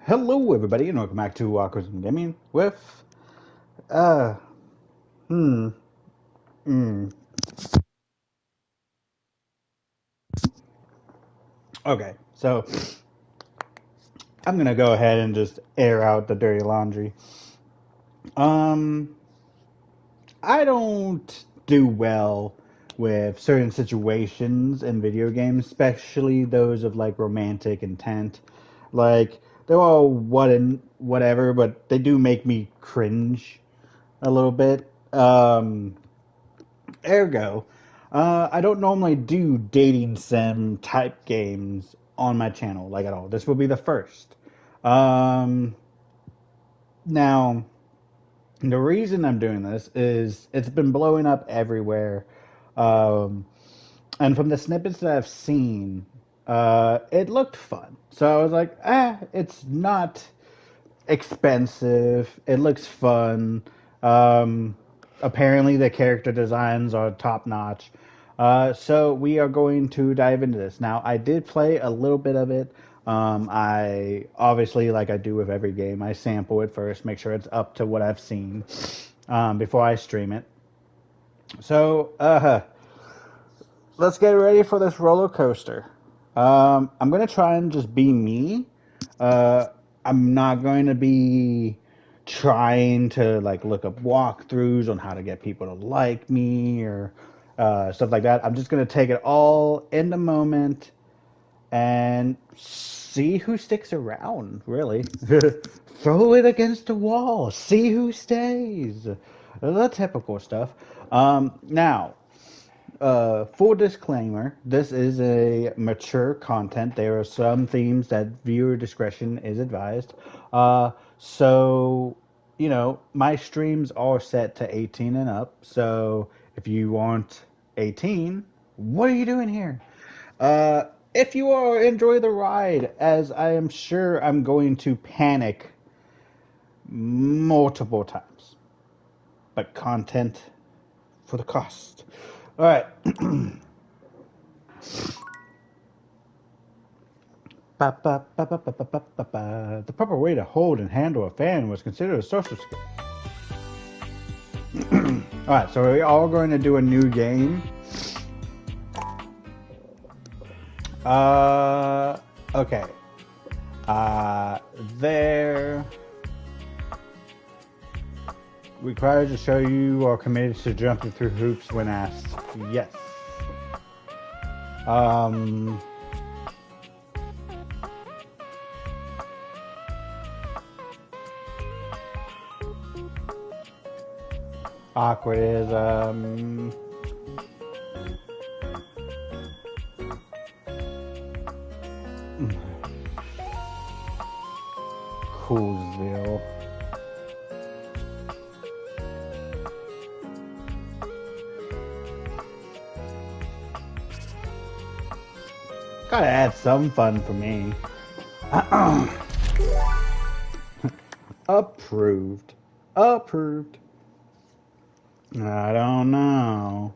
Hello, everybody, and welcome back to Awkward Gaming with, uh, hmm, hmm. Okay, so I'm gonna go ahead and just air out the dirty laundry. Um, I don't do well with certain situations in video games, especially those of like romantic intent. Like, they're all what and whatever, but they do make me cringe a little bit. Ergo, I don't normally do dating sim type games on my channel, like at all. This will be the first. Um, Now, the reason I'm doing this is it's been blowing up everywhere. Um, and from the snippets that I've seen, it looked fun. So I was like, it's not expensive. It looks fun. Apparently, the character designs are top notch. So we are going to dive into this. Now, I did play a little bit of it. I obviously, like I do with every game, I sample it first, make sure it's up to what I've seen before I stream it. So, let's get ready for this roller coaster. I'm gonna try and just be me. Uh, I'm not going to be trying to like look up walkthroughs on how to get people to like me or stuff like that. I'm just gonna take it all in the moment and see who sticks around. Really, throw it against the wall. See who stays. The typical stuff. Now, full disclaimer, this is a mature content. There are some themes that viewer discretion is advised. So, my streams are set to 18 and up. So, if you aren't 18, what are you doing here? Uh, if you are, enjoy the ride, as I am sure I'm going to panic multiple times. But content for the cost. All right. Ba, ba, ba, ba, ba, ba, ba, ba, ba. The proper way to hold and handle a fan was considered a social skill. Alright, so we're all going to do a new game. Uh, okay. Uh, there. Required to show you are committed to jumping through hoops when asked. Yes. Um, Awkward is, Coolsville. Gotta add some fun for me. Approved. Approved. I don't know.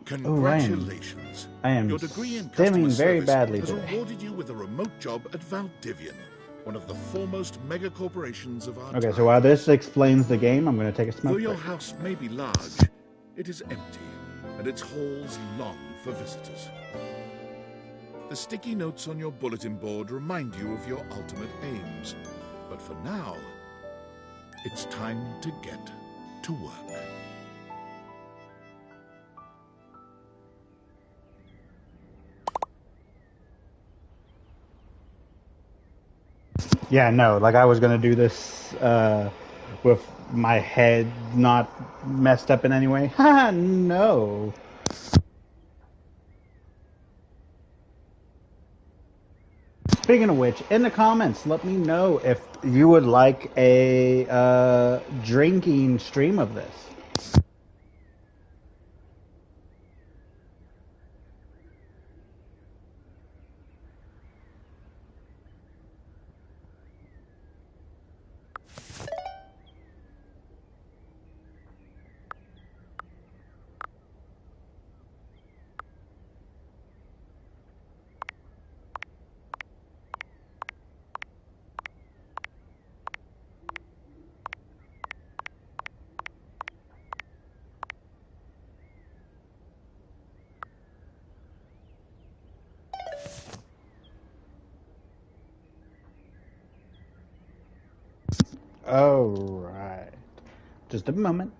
Oh, Congratulations. I am Your degree in customer stimming very service badly has today. awarded you with a remote job at Valdivian, one of the foremost mega corporations of our Okay, so while time. this explains the game, I'm going to take a Though smoke your break. house may be large, it is empty, and its halls long for visitors. The sticky notes on your bulletin board remind you of your ultimate aims. But for now, it's time to get to work. Yeah, no, like I was going to do this with my head not messed up in any way. Ha, no. Speaking of which, in the comments, let me know if you would like a drinking stream of this. All right. Just a moment.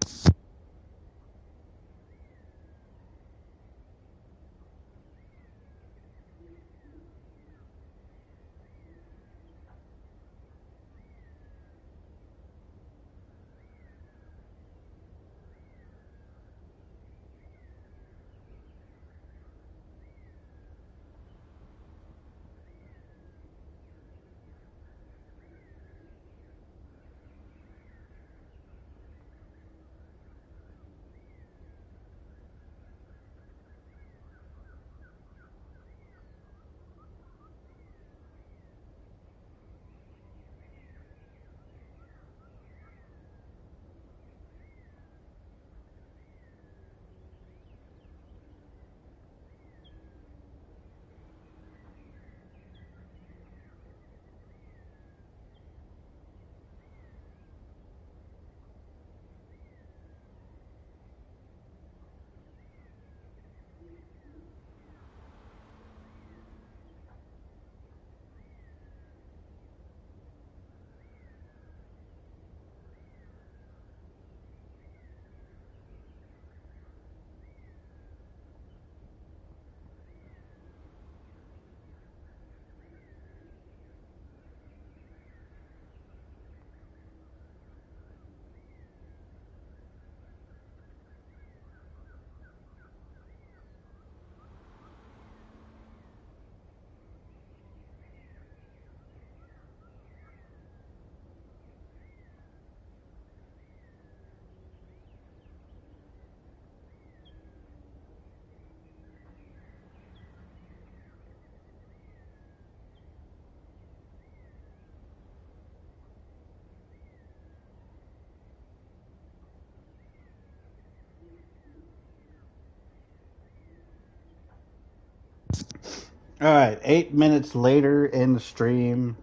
All right, 8 minutes later in the stream,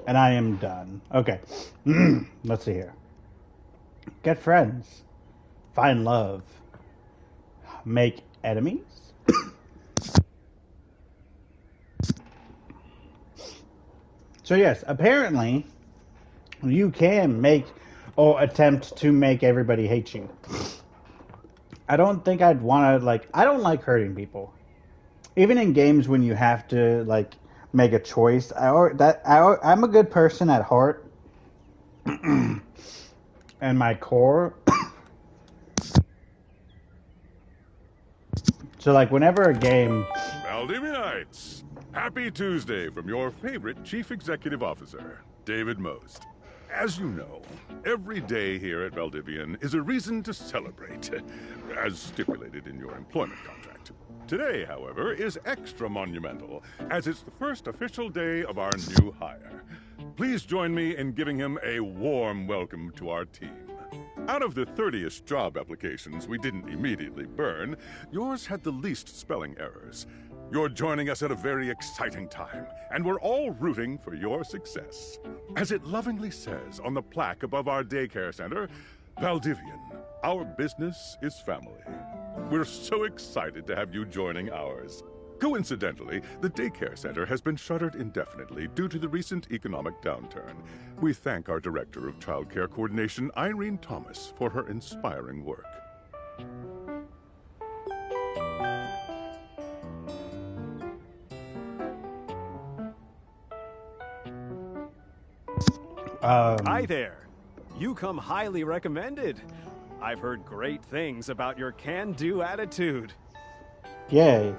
and I am done. Okay, let's see here. Get friends, find love, make enemies. So yes, apparently you can make or attempt to make everybody hate you. I don't think I'd want to like. I don't like hurting people. Even in games when you have to like make a choice. I'm a good person at heart and my core. So like whenever a game, Valdivianites, happy Tuesday from your favorite Chief Executive Officer, David Most. As you know, every day here at Valdivian is a reason to celebrate, as stipulated in your employment contract. Today, however, is extra monumental, as it's the first official day of our new hire. Please join me in giving him a warm welcome to our team. Out of the 30-ish job applications we didn't immediately burn, yours had the least spelling errors. You're joining us at a very exciting time, and we're all rooting for your success. As it lovingly says on the plaque above our daycare center, Valdivian, our business is family. We're so excited to have you joining ours. Coincidentally, the daycare center has been shuttered indefinitely due to the recent economic downturn. We thank our Director of Child Care Coordination, Irene Thomas, for her inspiring work. Hi there. You come highly recommended. I've heard great things about your can-do attitude. yay.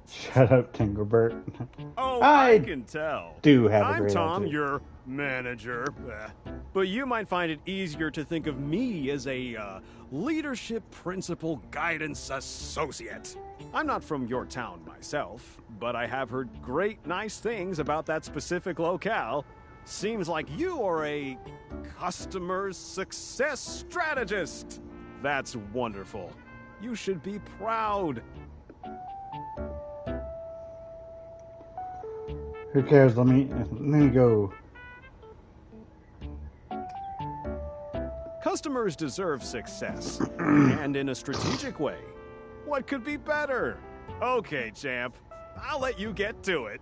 Shut up, Tinkerbert. Oh, I I can tell. do have a I'm great Tom, attitude. your manager. But you might find it easier to think of me as a leadership principal guidance associate. I'm not from your town myself, but I have heard great nice things about that specific locale. Seems like you are a customer success strategist. That's wonderful. You should be proud. Who cares? Let me go. Customers deserve success, and in a strategic way. What could be better? Okay, champ. I'll let you get to it.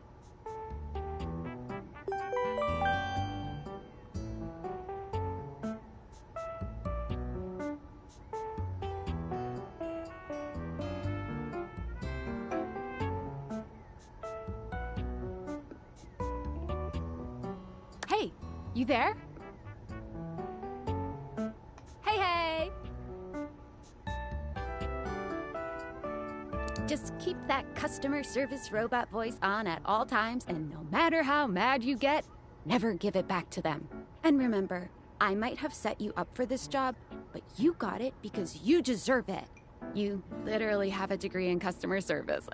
Hey, you there? Hey, hey! Just keep that customer service robot voice on at all times, and no matter how mad you get, never give it back to them. And remember, I might have set you up for this job, but you got it because you deserve it. You literally have a degree in customer service.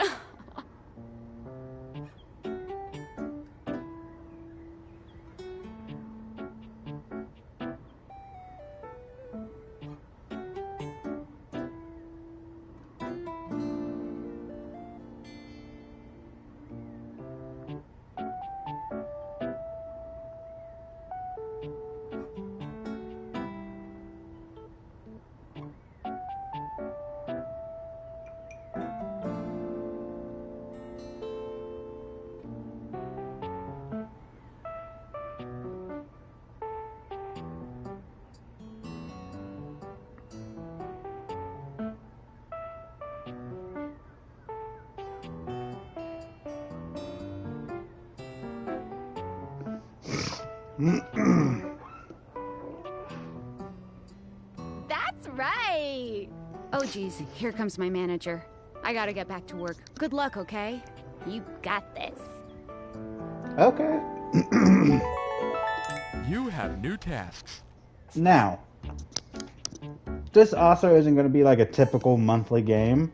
That's right! Oh, geez, here comes my manager. I gotta get back to work. Good luck, okay? You got this. Okay. You have new tasks. Now, this also isn't going to be like a typical monthly game.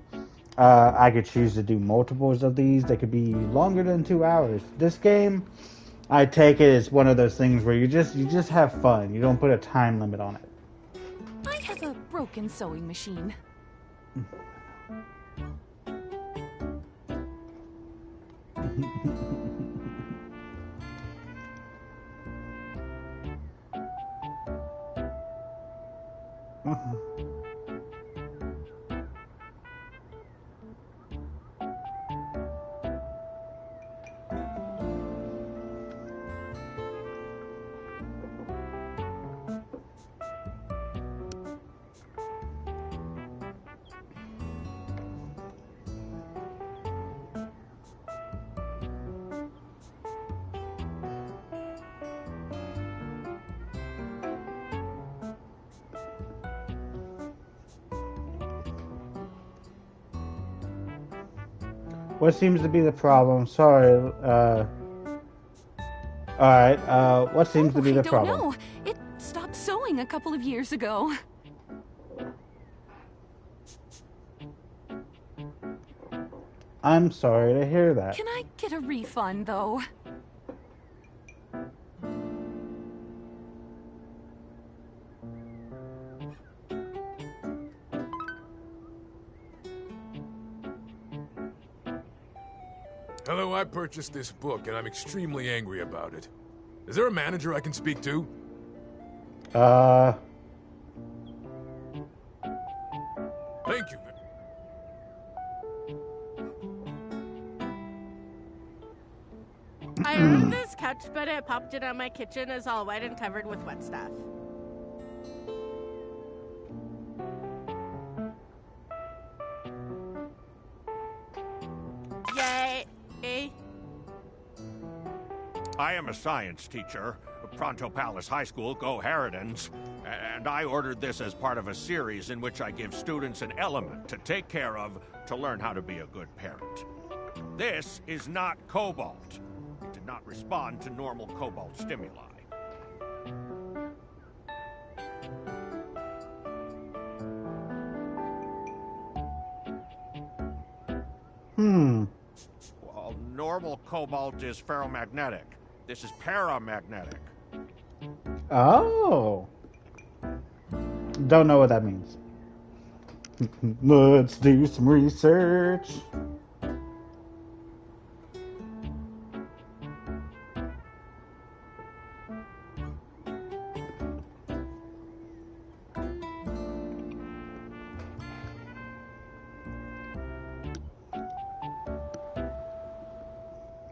I could choose to do multiples of these. They could be longer than 2 hours. This game, I take it as one of those things where you just have fun. You don't put a time limit on it. I have a broken sewing machine. What seems to be the problem? Sorry. Alright, what seems to be the problem? I don't know. It stopped sewing a couple of years ago. I'm sorry to hear that. Can I get a refund, though? Hello, I purchased this book, and I'm extremely angry about it. Is there a manager I can speak to? Thank you. I ordered this couch, but it popped in on my kitchen is all wet and covered with wet stuff. Yay. I am a science teacher, Pronto Palace High School, go Harridans, and I ordered this as part of a series in which I give students an element to take care of to learn how to be a good parent. This is not cobalt. It did not respond to normal cobalt stimuli. Well, normal cobalt is ferromagnetic. This is paramagnetic. Oh. Don't know what that means. Let's do some research.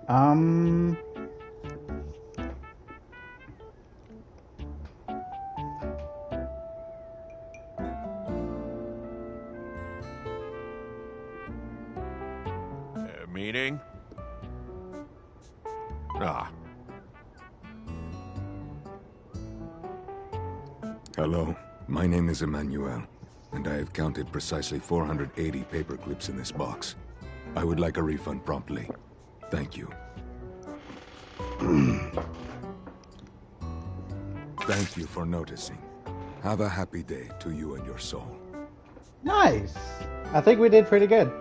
Um, Meeting? Ah, Hello, my name is Emmanuel, and I have counted precisely 480 paper clips in this box. I would like a refund promptly. Thank you. Thank you for noticing. Have a happy day to you and your soul. nice. I think we did pretty good.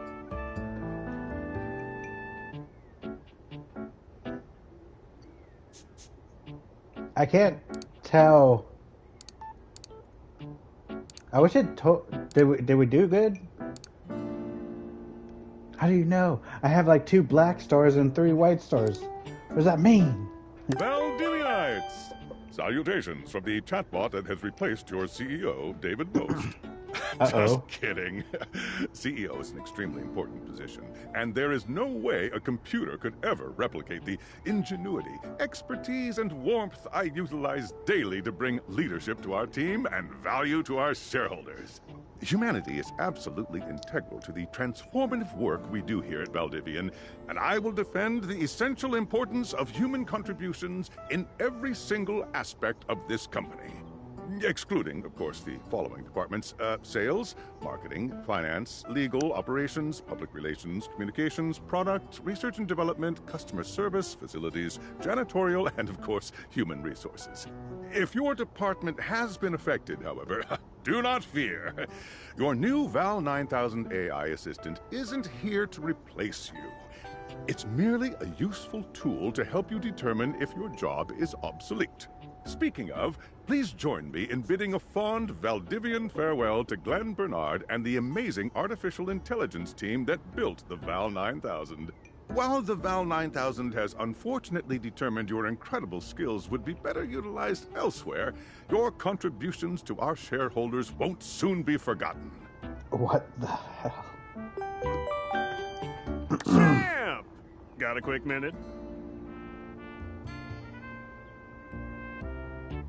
I can't tell. I wish it told. Did we do good? How do you know? I have like 2 black stars and 3 white stars. What does that mean? Valdivianites! Salutations from the chatbot that has replaced your CEO, David Post. Just Uh-oh. kidding. CEO is an extremely important position, and there is no way a computer could ever replicate the ingenuity, expertise, and warmth I utilize daily to bring leadership to our team and value to our shareholders. Humanity is absolutely integral to the transformative work we do here at Valdivian, and I will defend the essential importance of human contributions in every single aspect of this company. Excluding, of course, the following departments: sales, marketing, finance, legal, operations, public relations, communications, product, research and development, customer service, facilities, janitorial, and, of course, human resources. If your department has been affected, however, do not fear. Your new Val 9000 AI assistant isn't here to replace you. It's merely a useful tool to help you determine if your job is obsolete. Speaking of, please join me in bidding a fond Valdivian farewell to Glenn Bernard and the amazing artificial intelligence team that built the Val 9000. While the Val 9000 has unfortunately determined your incredible skills would be better utilized elsewhere, your contributions to our shareholders won't soon be forgotten. What the hell? Champ! Got a quick minute?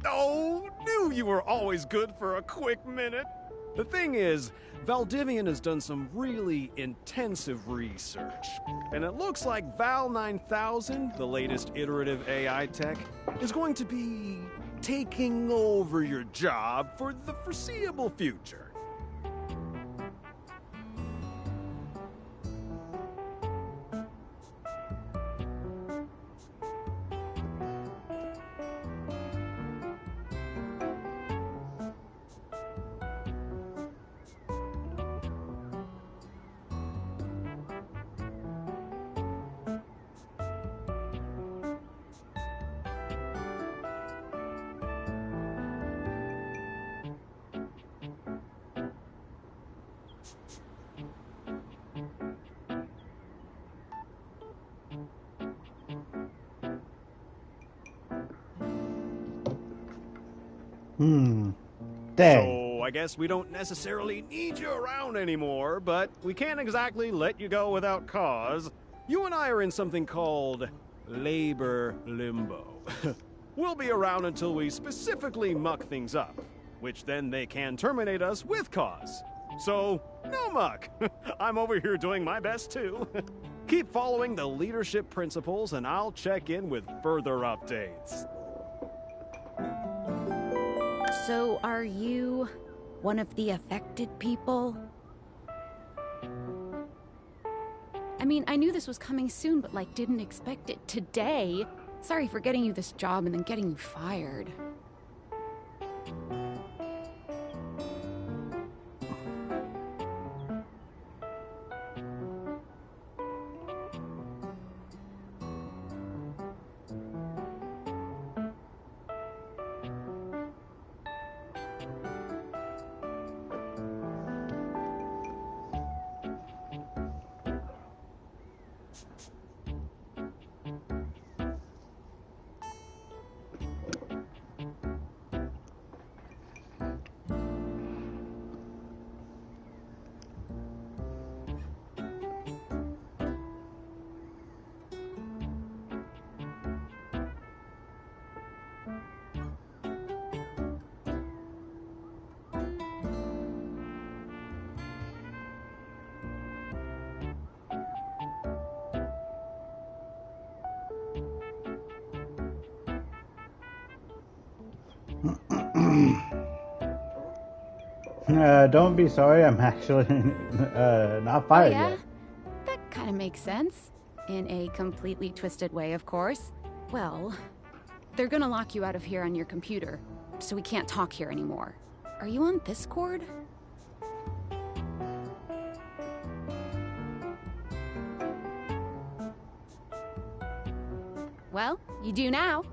Oh, knew you were always good for a quick minute. The thing is, Valdivian has done some really intensive research, and it looks like Val 9000, the latest iterative AI tech, is going to be taking over your job for the foreseeable future. Dang. So, I guess we don't necessarily need you around anymore, but we can't exactly let you go without cause. You and I are in something called labor limbo. We'll be around until we specifically muck things up, which then they can terminate us with cause. So, no muck. I'm over here doing my best too. Keep following the leadership principles and I'll check in with further updates. So, are you one of the affected people? I mean, I knew this was coming soon, but didn't expect it today. Sorry for getting you this job and then getting you fired. Don't be sorry, I'm actually not Oh, fired yeah? yet. That kind of makes sense. In a completely twisted way, of course. Well, they're gonna lock you out of here on your computer, so we can't talk here anymore. Are you on this cord? Well, you do now.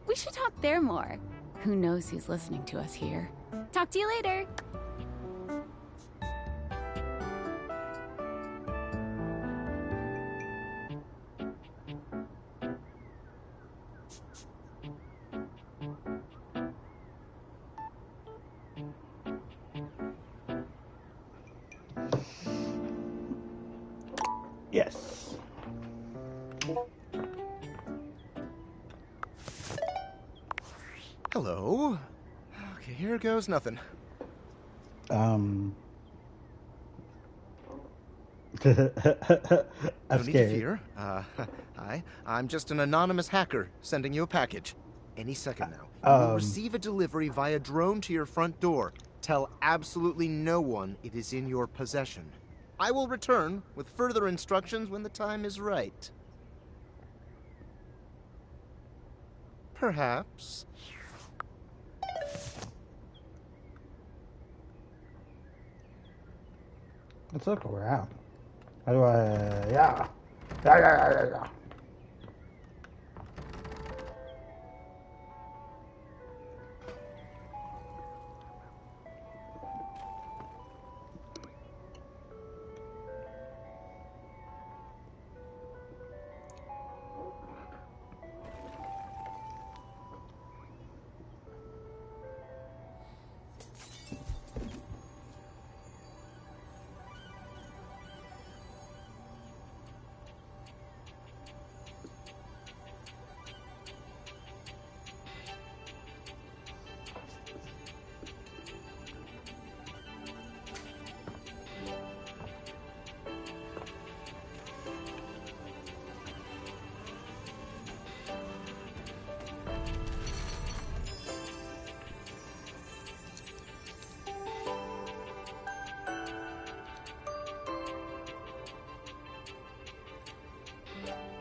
We should talk there more. Who knows who's listening to us here? Talk to you later. Yes. Hello. Okay, here goes nothing. I'm No need to scared. fear. Hi. I'm just an anonymous hacker sending you a package. Any second now. You will receive a delivery via drone to your front door. Tell absolutely no one it is in your possession. I will return with further instructions when the time is right. Perhaps. Let's look around. How do I... Yeah. Yeah.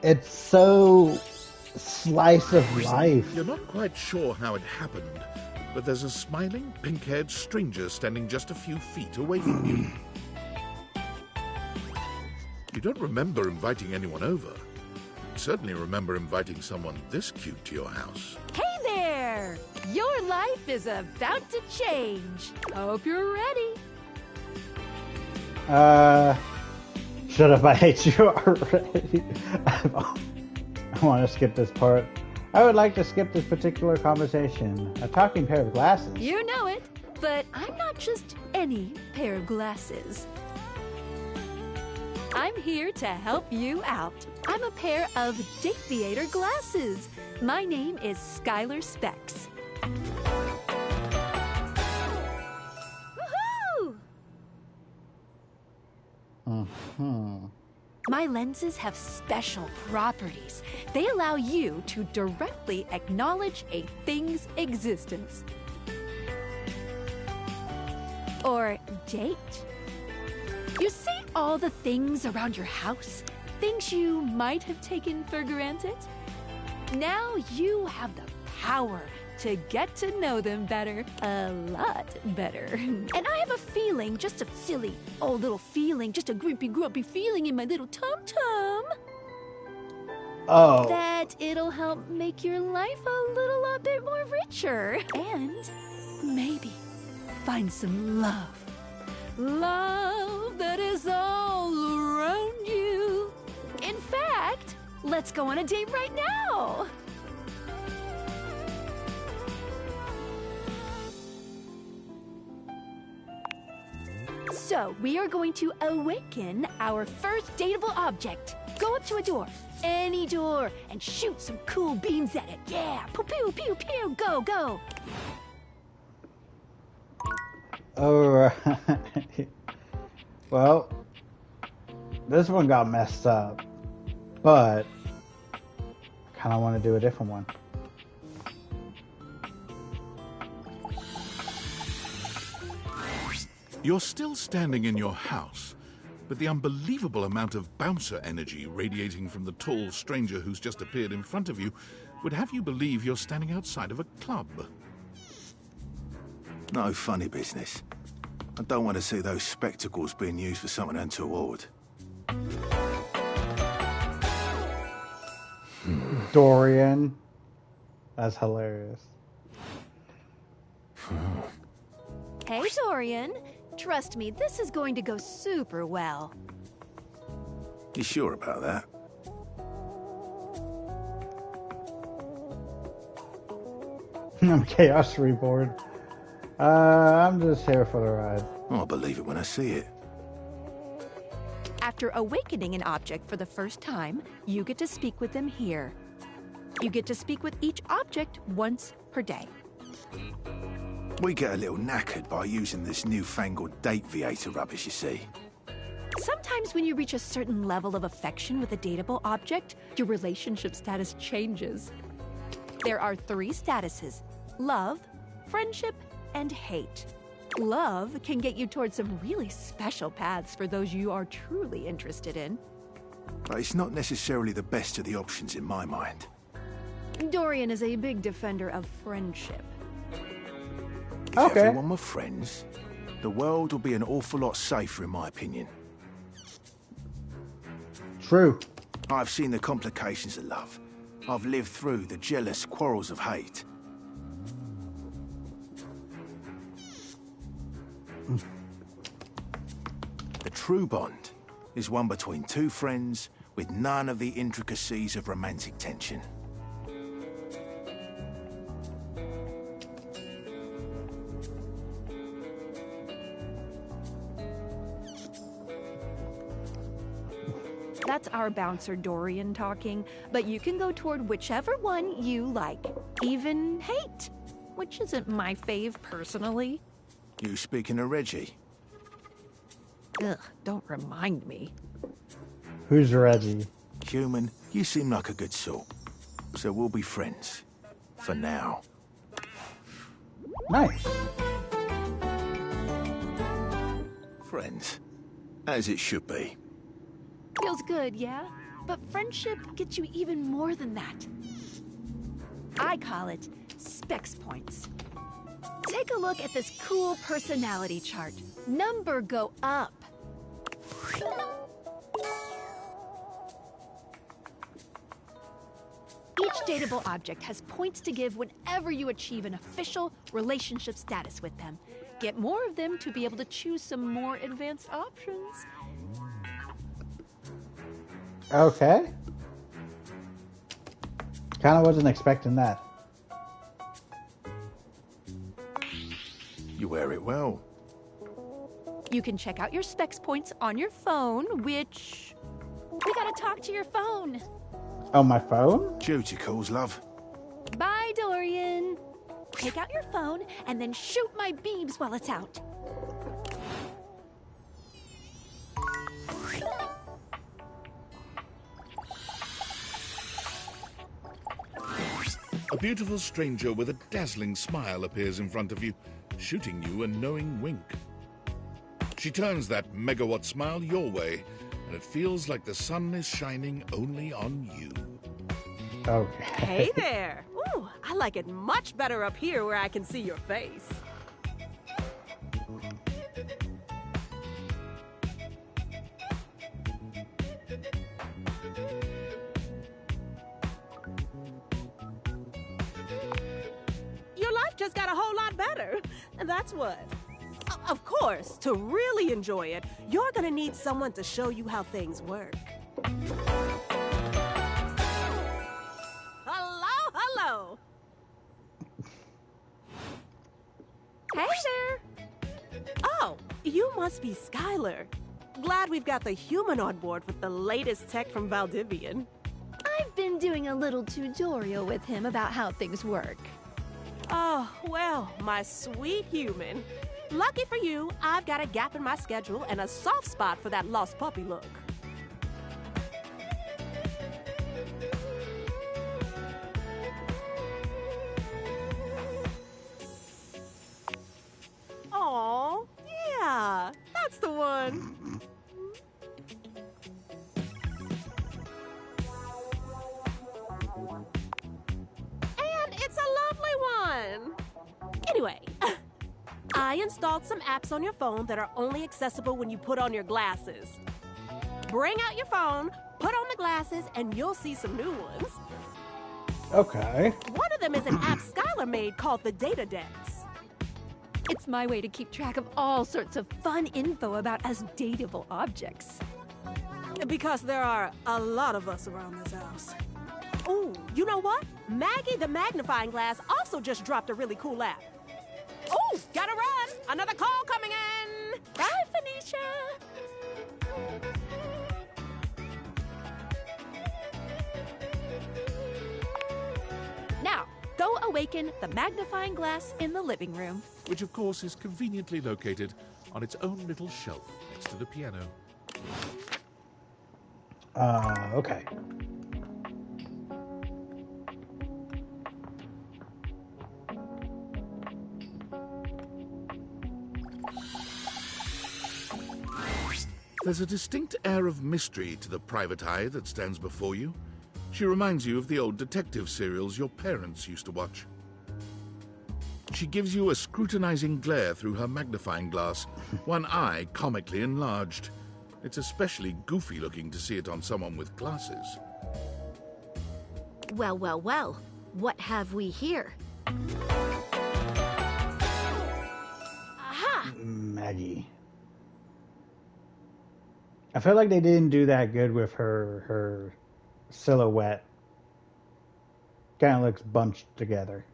It's so slice of life. You're not quite sure how it happened, but there's a smiling, pink-haired stranger standing just a few feet away from you. You don't remember inviting anyone over. You certainly remember inviting someone this cute to your house. Hey there! Your life is about to change. Hope you're ready. Shut up, I hate you already. I want to skip this part. I would like to skip this particular conversation. A talking pair of glasses. You know it, but I'm not just any pair of glasses. I'm here to help you out. I'm a pair of Date Theater glasses. My name is Skylar Specs. Woohoo! My lenses have special properties. They allow you to directly acknowledge a thing's existence. Or date. You see all the things around your house? Things you might have taken for granted? Now you have the power to get to know them better, a lot better. And I have a feeling, just a silly old little feeling, just a grumpy feeling in my little tum-tum, Oh. that it'll help make your life a little bit more richer. And maybe find some love. Love that is all around you. In fact, let's go on a date right now. So, we are going to awaken our first dateable object. Go up to a door, any door, and shoot some cool beams at it. Yeah, pew, pew, pew, pew, go, go. Alright. Well, this one got messed up, but I kind of want to do a different one. You're still standing in your house, but the unbelievable amount of bouncer energy radiating from the tall stranger who's just appeared in front of you would have you believe you're standing outside of a club. No funny business. I don't want to see those spectacles being used for something untoward. Dorian. That's hilarious. Hey, Dorian. Trust me, this is going to go super well. You sure about that? I'm Chaos Reborn. I'm just here for the ride. I'll believe it when I see it. After awakening an object for the first time, you get to speak with them here. You get to speak with each object once per day. We get a little knackered by using this newfangled date viator rubbish, you see. Sometimes when you reach a certain level of affection with a dateable object, your relationship status changes. There are 3 statuses: love, friendship, and hate. Love can get you towards some really special paths for those you are truly interested in. But it's not necessarily the best of the options in my mind. Dorian is a big defender of friendship. If everyone were friends, the world would be an awful lot safer, in my opinion. True. I've seen the complications of love. I've lived through the jealous quarrels of hate. The true bond is one between 2 friends with none of the intricacies of romantic tension. That's our bouncer Dorian talking, but you can go toward whichever one you like. Even hate, which isn't my fave personally. You speaking of Reggie? Ugh, don't remind me. Who's Reggie? Human, you seem like a good sort. So we'll be friends. For now. Nice. Friends. As it should be. Feels good, yeah? But friendship gets you even more than that. I call it specs points. Take a look at this cool personality chart. Number go up. Each dateable object has points to give whenever you achieve an official relationship status with them. Get more of them to be able to choose some more advanced options. Okay. Kind of wasn't expecting that. You wear it well. You can check out your specs points on your phone, which... We gotta talk to your phone. Oh, my phone? Duty calls, love. Bye, Dorian. Take out your phone and then shoot my beams while it's out. A beautiful stranger with a dazzling smile appears in front of you, shooting you a knowing wink. She turns that megawatt smile your way, and it feels like the sun is shining only on you. Okay. Hey there! Ooh, I like it much better up here where I can see your face. Your life just got a whole lot better. And that's what. Of course, to really enjoy it, you're gonna need someone to show you how things work. Hello, hello. Hey there. Oh, you must be Skylar. Glad we've got the human on board with the latest tech from Valdivian. I've been doing a little tutorial with him about how things work. Oh, well, my sweet human. Lucky for you, I've got a gap in my schedule and a soft spot for that lost puppy look. Aw, yeah. I installed some apps on your phone that are only accessible when you put on your glasses. Bring out your phone, put on the glasses, and you'll see some new ones. Okay. One of them is an app Skylar made called the Data Dex. It's my way to keep track of all sorts of fun info about us dateable objects. Because there are a lot of us around this house. Ooh, you know what? Maggie the magnifying glass also just dropped a really cool app. Ooh, gotta run! Another call coming in! Bye, Phoenicia! Now, go awaken the magnifying glass in the living room. Which, of course, is conveniently located on its own little shelf next to the piano. Okay. There's a distinct air of mystery to the private eye that stands before you. She reminds you of the old detective serials your parents used to watch. She gives you a scrutinizing glare through her magnifying glass, one eye comically enlarged. It's especially goofy looking to see it on someone with glasses. Well, well, well. What have we here? Aha! Maggie. I feel like they didn't do that good with her silhouette. Kind of looks bunched together.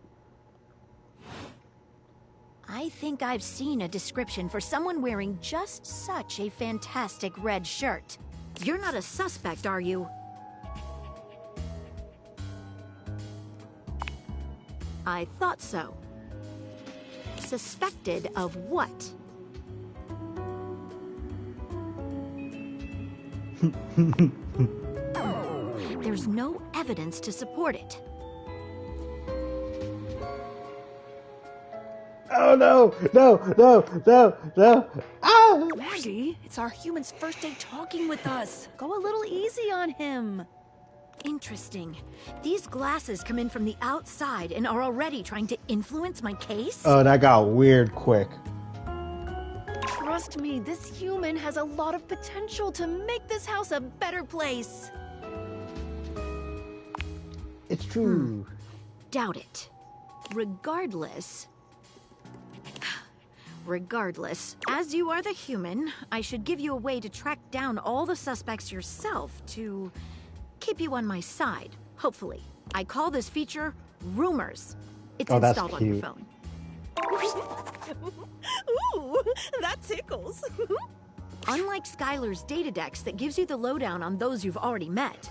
I think I've seen a description for someone wearing just such a fantastic red shirt. You're not a suspect, are you? I thought so. Suspected of what? There's no evidence to support it. Oh no! No! No! No! No! Ah! Maggie, it's our human's first day talking with us. Go a little easy on him. Interesting. These glasses come in from the outside and are already trying to influence my case? Oh, that got weird quick. Trust me, this human has a lot of potential to make this house a better place. It's true. Doubt it. Regardless, as you are the human, I should give you a way to track down all the suspects yourself to keep you on my side, hopefully. I call this feature Rumors. It's installed on your phone. Ooh, that tickles. Unlike Skylar's data dex that gives you the lowdown on those you've already met,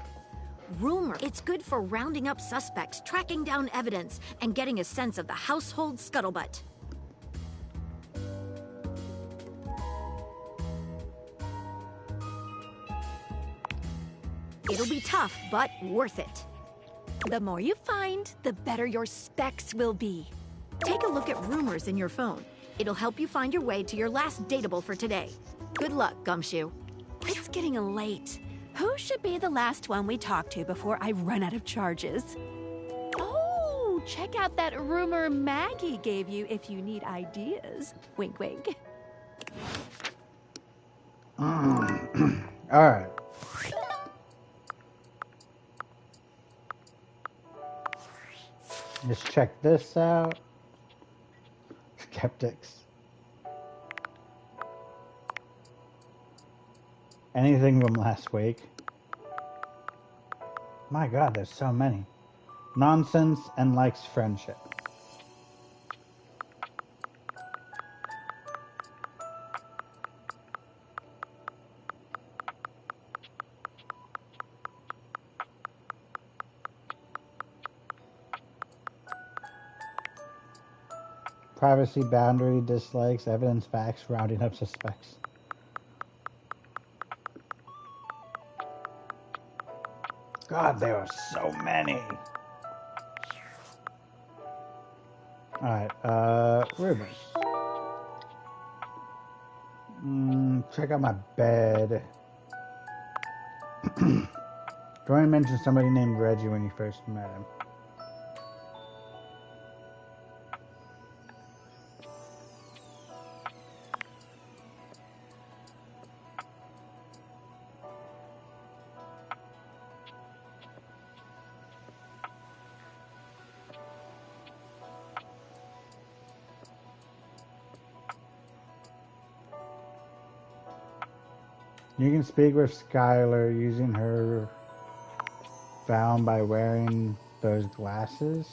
Rumor, it's good for rounding up suspects, tracking down evidence, and getting a sense of the household scuttlebutt. It'll be tough, but worth it. The more you find, the better your specs will be. Take a look at Rumors in your phone. It'll help you find your way to your last dateable for today. Good luck, Gumshoe. It's getting late. Who should be the last one we talk to before I run out of charges? Oh, check out that rumor Maggie gave you if you need ideas. Wink, wink. All right. Let's check this out. Skeptics. Anything from last week? My God, there's so many. Nonsense and likes friendship. Privacy boundary, dislikes, evidence, facts, rounding up suspects. God, there are so many. Alright, rumors. Check out my bed. Dorian mentioned somebody named Reggie when you first met him. You can speak with Skylar using her found by wearing those glasses.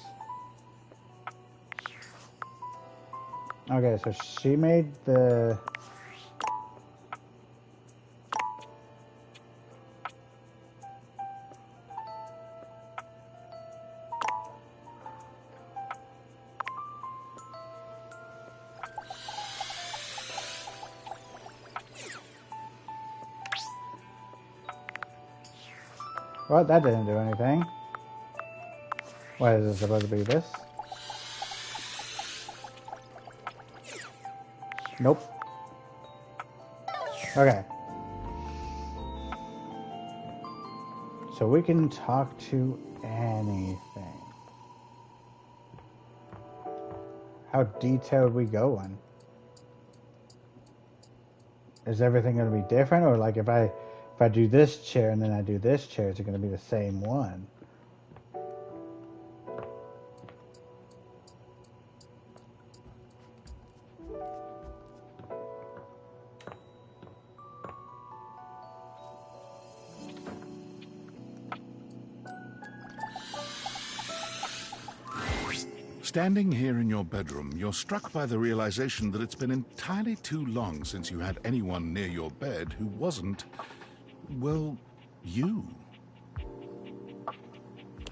Okay, so she made the... Well, that didn't do anything. What is it supposed to be? This? Nope. Okay. So we can talk to anything. How detailed we going? Is everything going to be different, or like if I do this chair and then I do this chair, is it going to be the same one? Standing here in your bedroom, you're struck by the realization that it's been entirely too long since you had anyone near your bed who wasn't, well, you.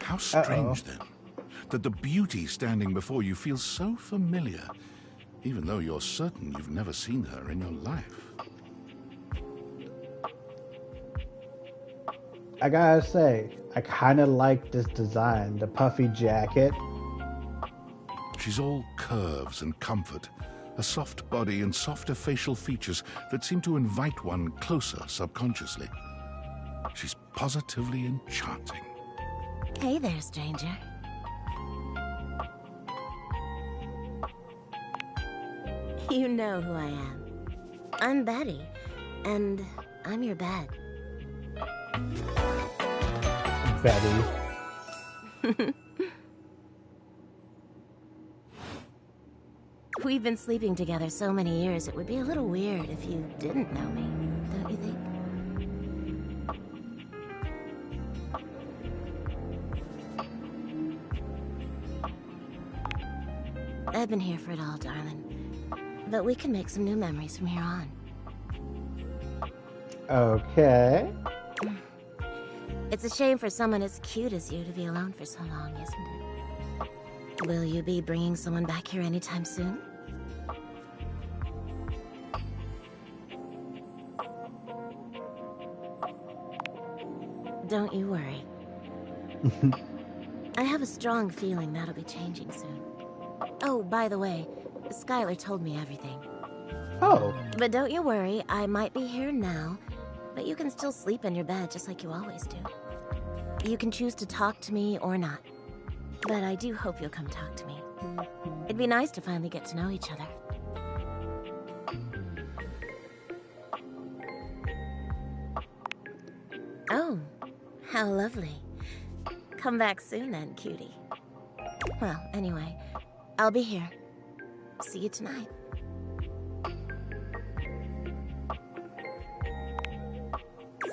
How strange, then, that the beauty standing before you feels so familiar, even though you're certain you've never seen her in your life. I gotta say, I kind of like this design, the puffy jacket. She's all curves and comfort, a soft body and softer facial features that seem to invite one closer subconsciously. She's positively enchanting. Hey there, stranger. You know who I am. I'm Betty, and I'm your bed. Betty. We've been sleeping together so many years, it would be a little weird if you didn't know me, don't you think? I've been here for it all, darling. But we can make some new memories from here on. Okay. It's a shame for someone as cute as you to be alone for so long, isn't it? Will you be bringing someone back here anytime soon? Don't you worry. I have a strong feeling that'll be changing soon. Oh, by the way, Skylar told me everything. Oh. But don't you worry, I might be here now, but you can still sleep in your bed just like you always do. You can choose to talk to me or not. But I do hope you'll come talk to me. It'd be nice to finally get to know each other. Oh, how lovely. Come back soon then, cutie. Well, anyway, I'll be here. See you tonight.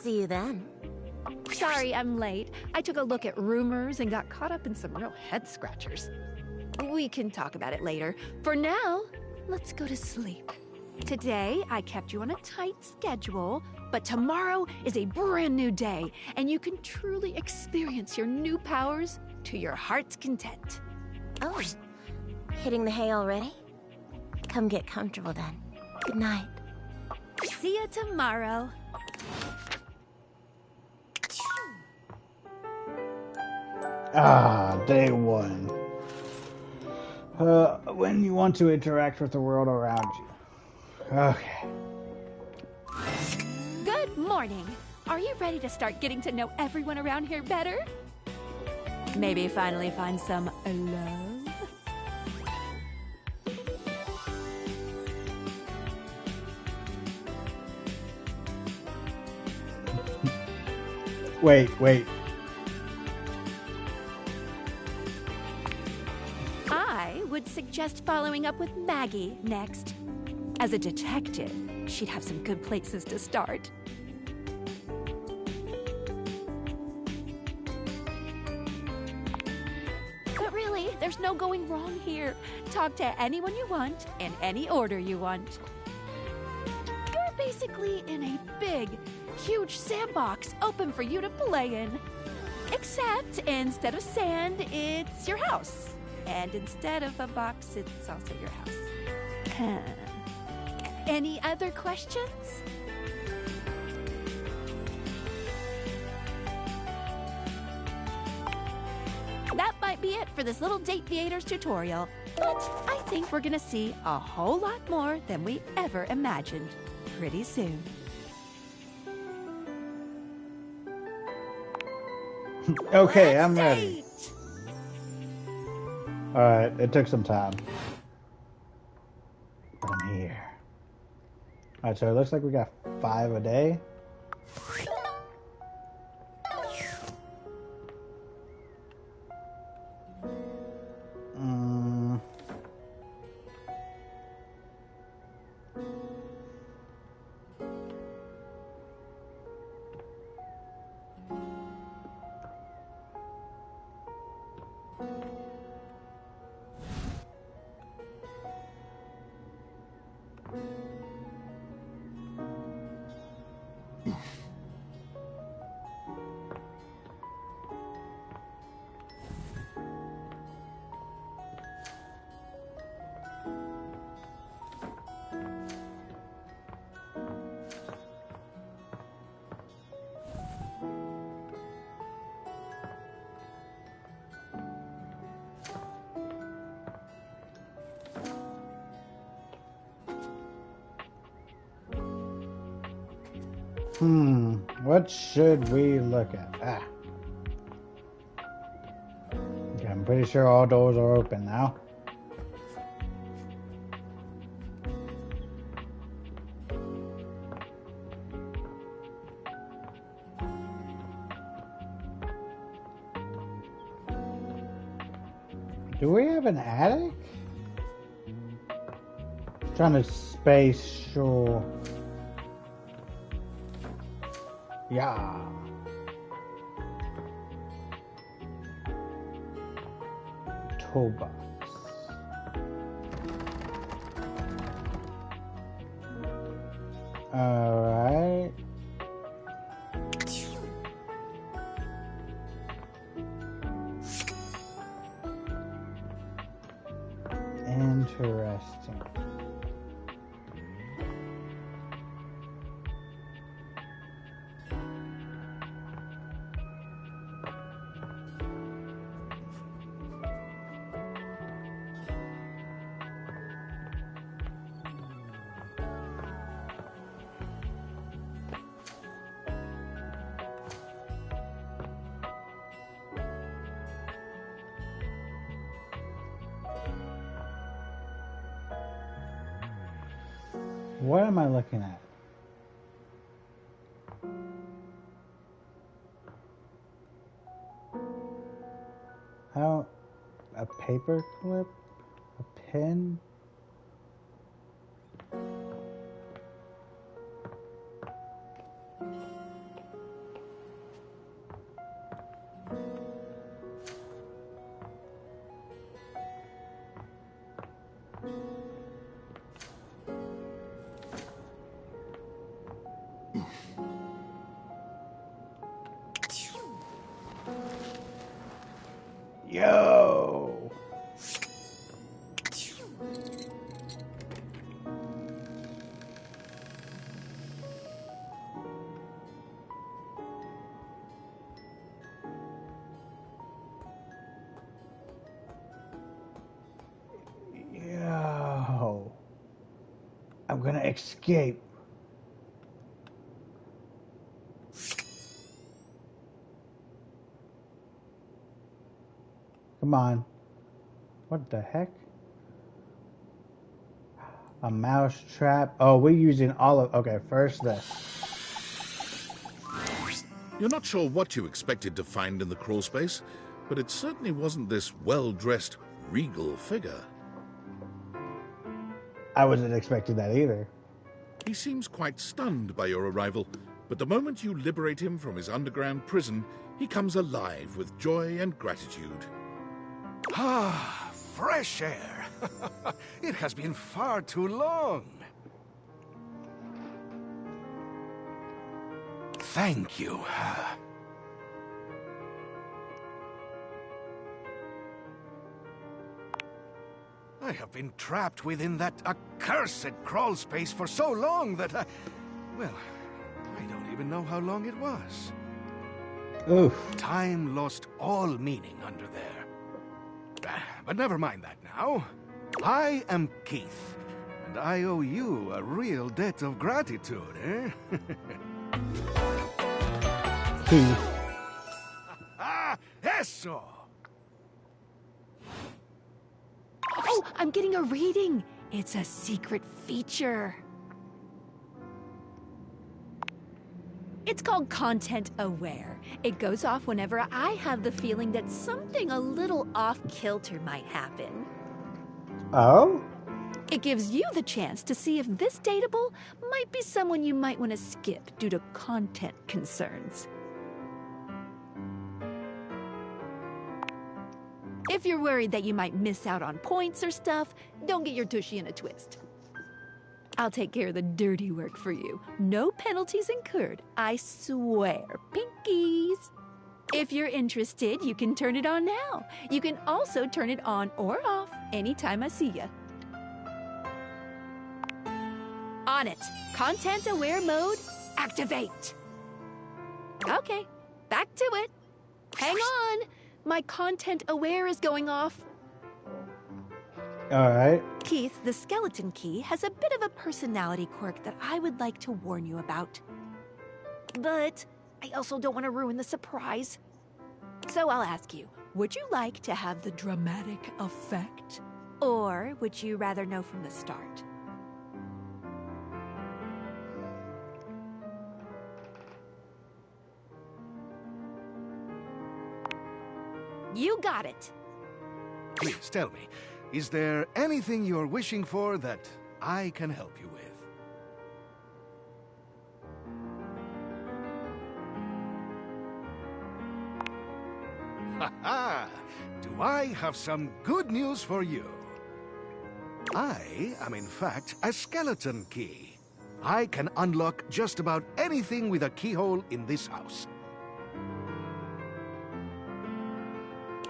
See you then. Sorry I'm late. I took a look at rumors and got caught up in some real head scratchers. We can talk about it later. For now, let's go to sleep. Today, I kept you on a tight schedule, but tomorrow is a brand new day, and you can truly experience your new powers to your heart's content. Oh, hitting the hay already? Come get comfortable then. Good night. See you tomorrow. Ah, day one. When you want to interact with the world around you. Okay. Good morning. Are you ready to start getting to know everyone around here better? Maybe finally find some love? Wait. I would suggest following up with Maggie next. As a detective, she'd have some good places to start. There's no going wrong here. Talk to anyone you want, in any order you want. You're basically in a big, huge sandbox open for you to play in. Except instead of sand, it's your house. And instead of a box, it's also your house. Any other questions? That might be it for this little Date Theaters tutorial. But I think we're gonna see a whole lot more than we ever imagined pretty soon. Okay, I'm ready. Alright, it took some time. But I'm here. Alright, so it looks like we got 5 a day. What should we look at? Okay, I'm pretty sure all doors are open now. Do we have an attic? Trying to space sure. Yeah. Toolbox. Alright. Interesting. What am I looking at? How? A paper clip? A pen? Yo! Yo! I'm gonna escape. Come on. What the heck? A mouse trap. Oh, we're using all of... Okay, first this. You're not sure what you expected to find in the crawl space, but it certainly wasn't this well-dressed, regal figure. I wasn't expecting that either. He seems quite stunned by your arrival, but the moment you liberate him from his underground prison, he comes alive with joy and gratitude. Ah, fresh air. It has been far too long. Thank you. I have been trapped within that accursed crawl space for so long that well, I don't even know how long it was. Oof. Time lost all meaning under there. But never mind that now. I am Keith, and I owe you a real debt of gratitude, eh? Keith. Eso! Oh, I'm getting a reading. It's a secret feature. It's called Content Aware. It goes off whenever I have the feeling that something a little off-kilter might happen. Oh? It gives you the chance to see if this dateable might be someone you might want to skip due to content concerns. If you're worried that you might miss out on points or stuff, don't get your tushy in a twist. I'll take care of the dirty work for you. No penalties incurred, I swear. Pinkies! If you're interested, you can turn it on now. You can also turn it on or off anytime I see ya. On it. Content Aware mode, activate. Okay, back to it. Hang on. My Content Aware is going off. All right. Keith, the skeleton key has a bit of a personality quirk that I would like to warn you about. But I also don't want to ruin the surprise. So I'll ask you, would you like to have the dramatic effect? Or would you rather know from the start? You got it. Please tell me, is there anything you're wishing for that I can help you with? Ha-ha! Do I have some good news for you? I am in fact a skeleton key. I can unlock just about anything with a keyhole in this house.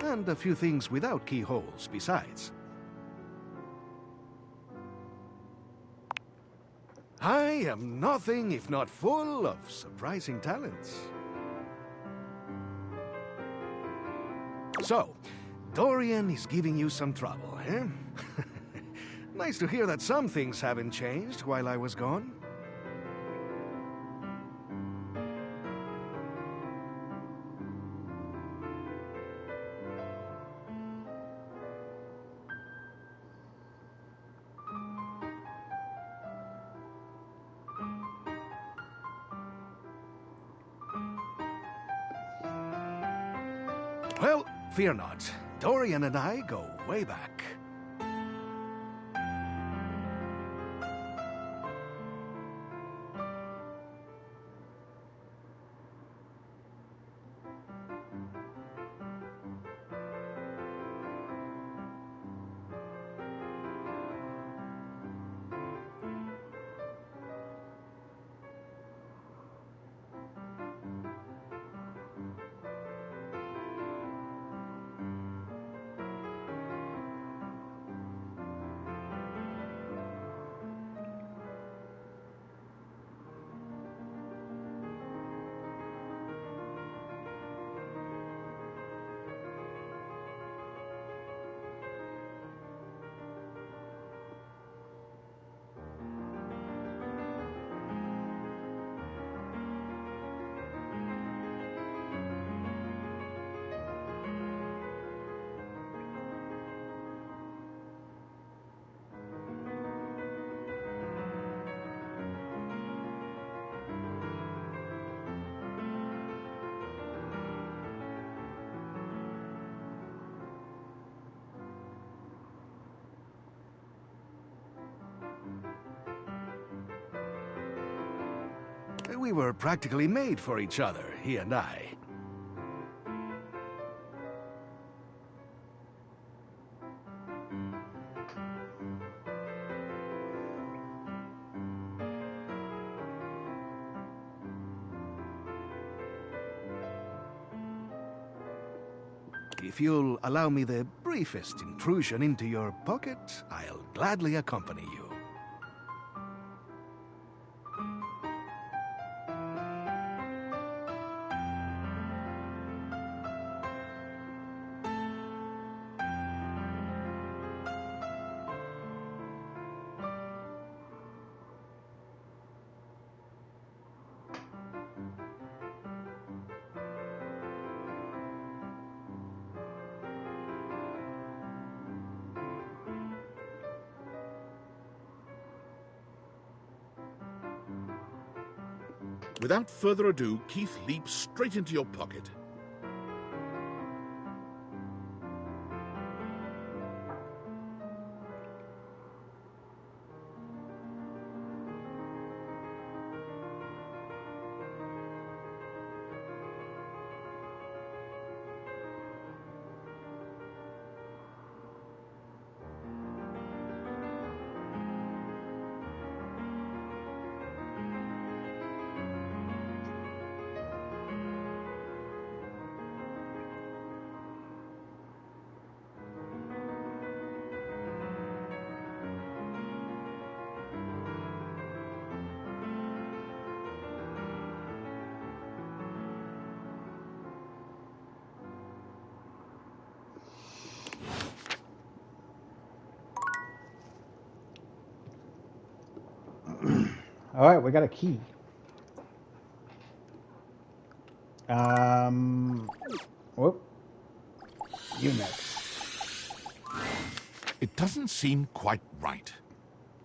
And a few things without keyholes besides. I am nothing if not full of surprising talents. So, Dorian is giving you some trouble, eh? Nice to hear that some things haven't changed while I was gone. Well, fear not. Dorian and I go way back. We were practically made for each other, he and I. If you'll allow me the briefest intrusion into your pocket, I'll gladly accompany you. Without further ado, Keith leaps straight into your pocket. All right, we got a key. Whoop. You next. It doesn't seem quite right.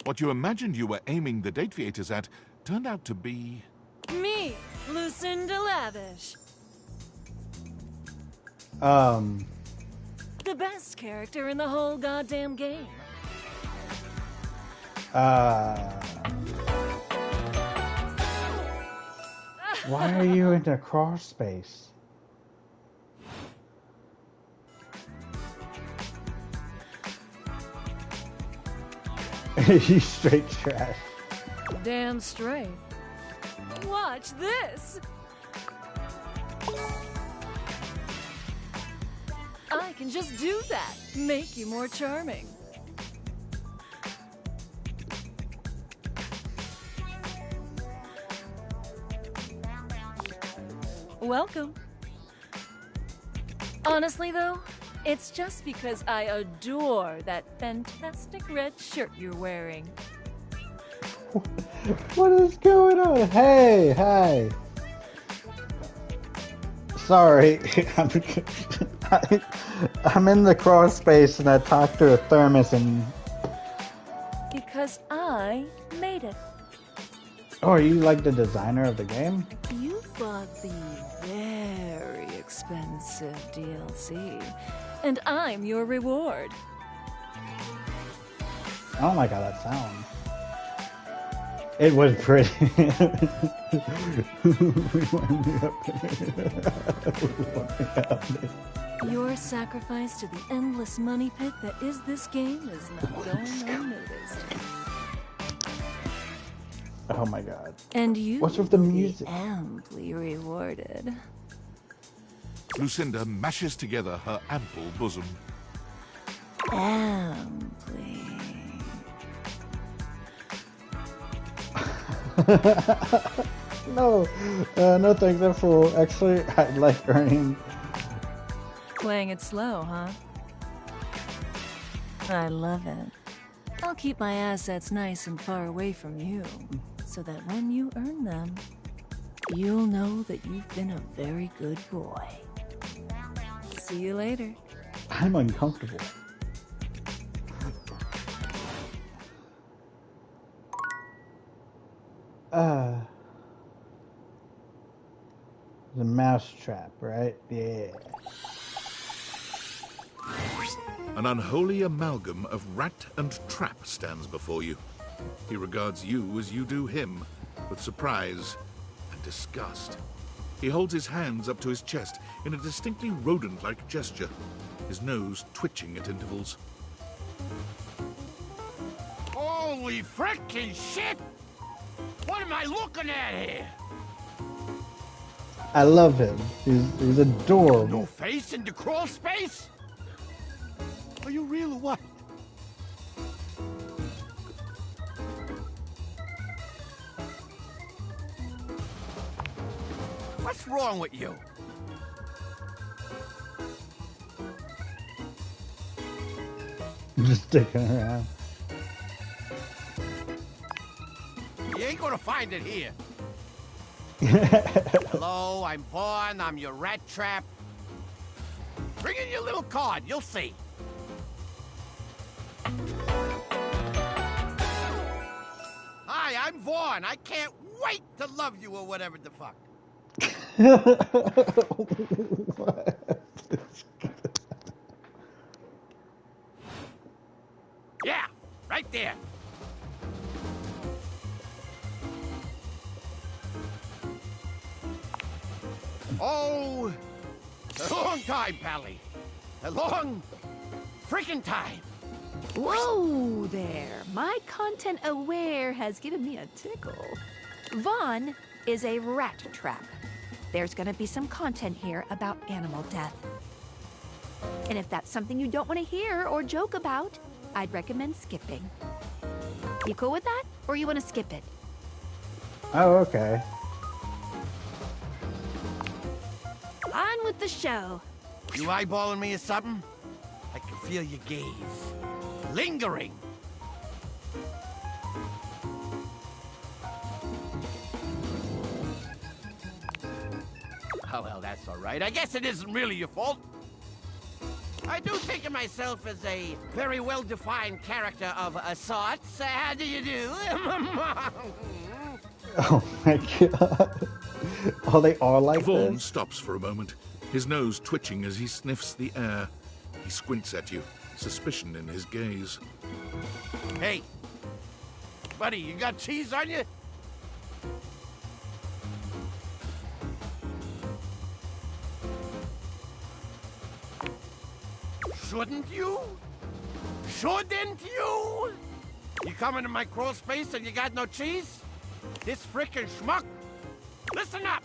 What you imagined you were aiming the date theaters at turned out to be... Me, Lucinda Lavish. The best character in the whole goddamn game. Why are you into cross space? You straight trash. Damn straight. Watch this. I can just do that. Make you more charming. Welcome. Honestly, though, it's just because I adore that fantastic red shirt you're wearing. What is going on? Hey, hi. Sorry, I'm in the crawl space and I talked to a thermos and... Because I made it. Oh, are you like the designer of the game? You bought the very expensive DLC, and I'm your reward. I don't like how that sounds. It was pretty. Your sacrifice to the endless money pit that is this game is not going unnoticed. Oh my god. And you What's with the music? Amply rewarded. Lucinda mashes together her ample bosom. Amply. No, no thanks, I'm full. Actually, I like earning. Playing it slow, huh? I love it. I'll keep my assets nice and far away from you, so that when you earn them, you'll know that you've been a very good boy. See you later. I'm uncomfortable. The mousetrap, right? Yeah. An unholy amalgam of rat and trap stands before you. He regards you as you do him, with surprise and disgust. He holds his hands up to his chest in a distinctly rodent-like gesture, his nose twitching at intervals. Holy frickin' shit! What am I looking at here? I love him. He's adorable. No face in the crawl space? Are you real or what? What's wrong with you? Just sticking around. You ain't gonna find it here. Hello, I'm Vaughn. I'm your rat trap. Bring in your little card. You'll see. Hi, I'm Vaughn. I can't wait to love you or whatever the fuck. Yeah, right there. Oh, a long time, Pally. A long freaking time. Whoa there. My content aware has given me a tickle. Vaughn is a rat trap. There's gonna be some content here about animal death. And if that's something you don't want to hear or joke about, I'd recommend skipping. You cool with that? Or you want to skip it? Oh, okay. On with the show. You eyeballing me or something? I can feel your gaze. Lingering. Oh, well, that's all right. I guess it isn't really your fault. I do think of myself as a very well-defined character of a sort. How do you do? Oh my god. Oh, they are like Vaughn this? stops for a moment, his nose twitching as he sniffs the air. He squints at you, suspicion in his gaze. Hey, buddy, you got cheese on you? Shouldn't you? Shouldn't you? You come into my crawl space and you got no cheese? This frickin' schmuck? Listen up!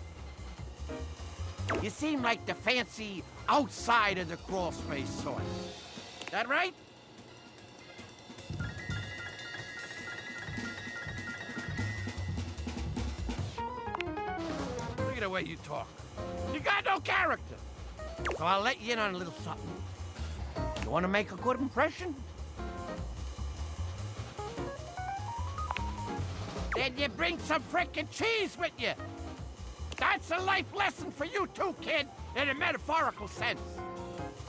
You seem like the fancy outside of the crawl space sort. That right? Look at the way you talk. You got no character. So I'll let you in on a little something. You want to make a good impression? Then you bring some frickin' cheese with you. That's a life lesson for you too, kid, in a metaphorical sense.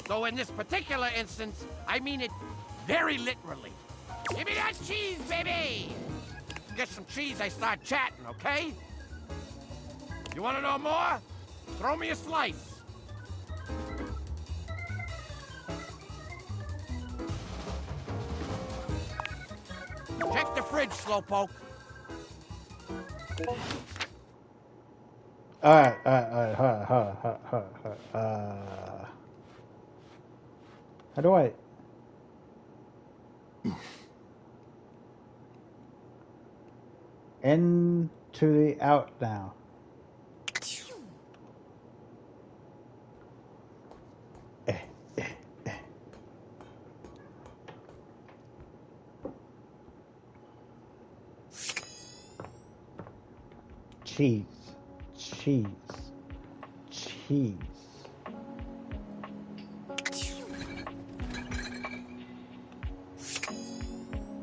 Though in this particular instance, I mean it very literally. Give me that cheese, baby! Get some cheese, I start chatting, okay? You want to know more? Throw me a slice. Check the fridge, Slowpoke. Alright. How do I... In to the out now. Cheese. Cheese. Cheese.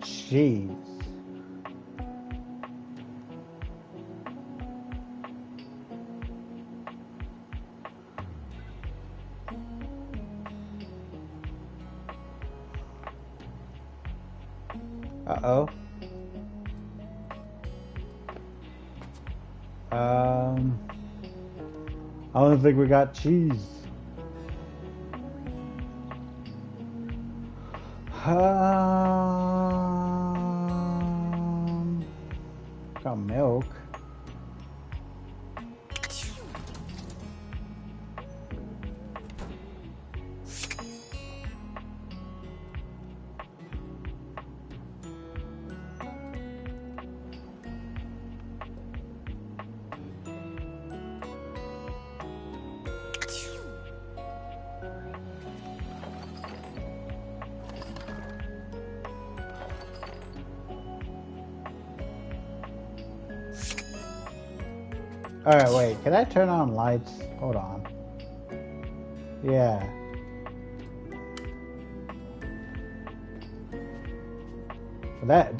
Cheese. Uh-oh. I don't think we got cheese. Got milk. Alright, wait. Can I turn on lights? Hold on. Yeah. That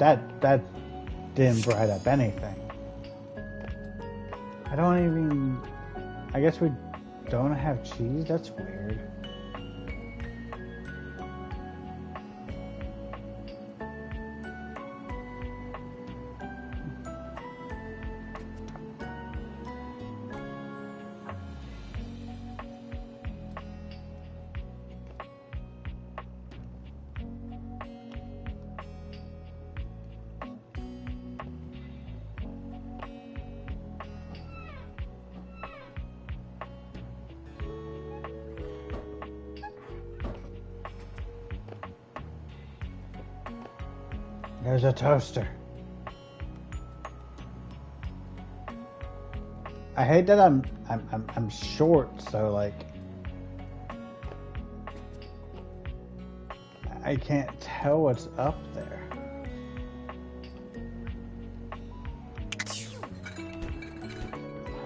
didn't bright up anything. I don't even... I guess we don't have cheese? That's weird. There's a toaster. I hate that I'm short, so like I can't tell what's up there.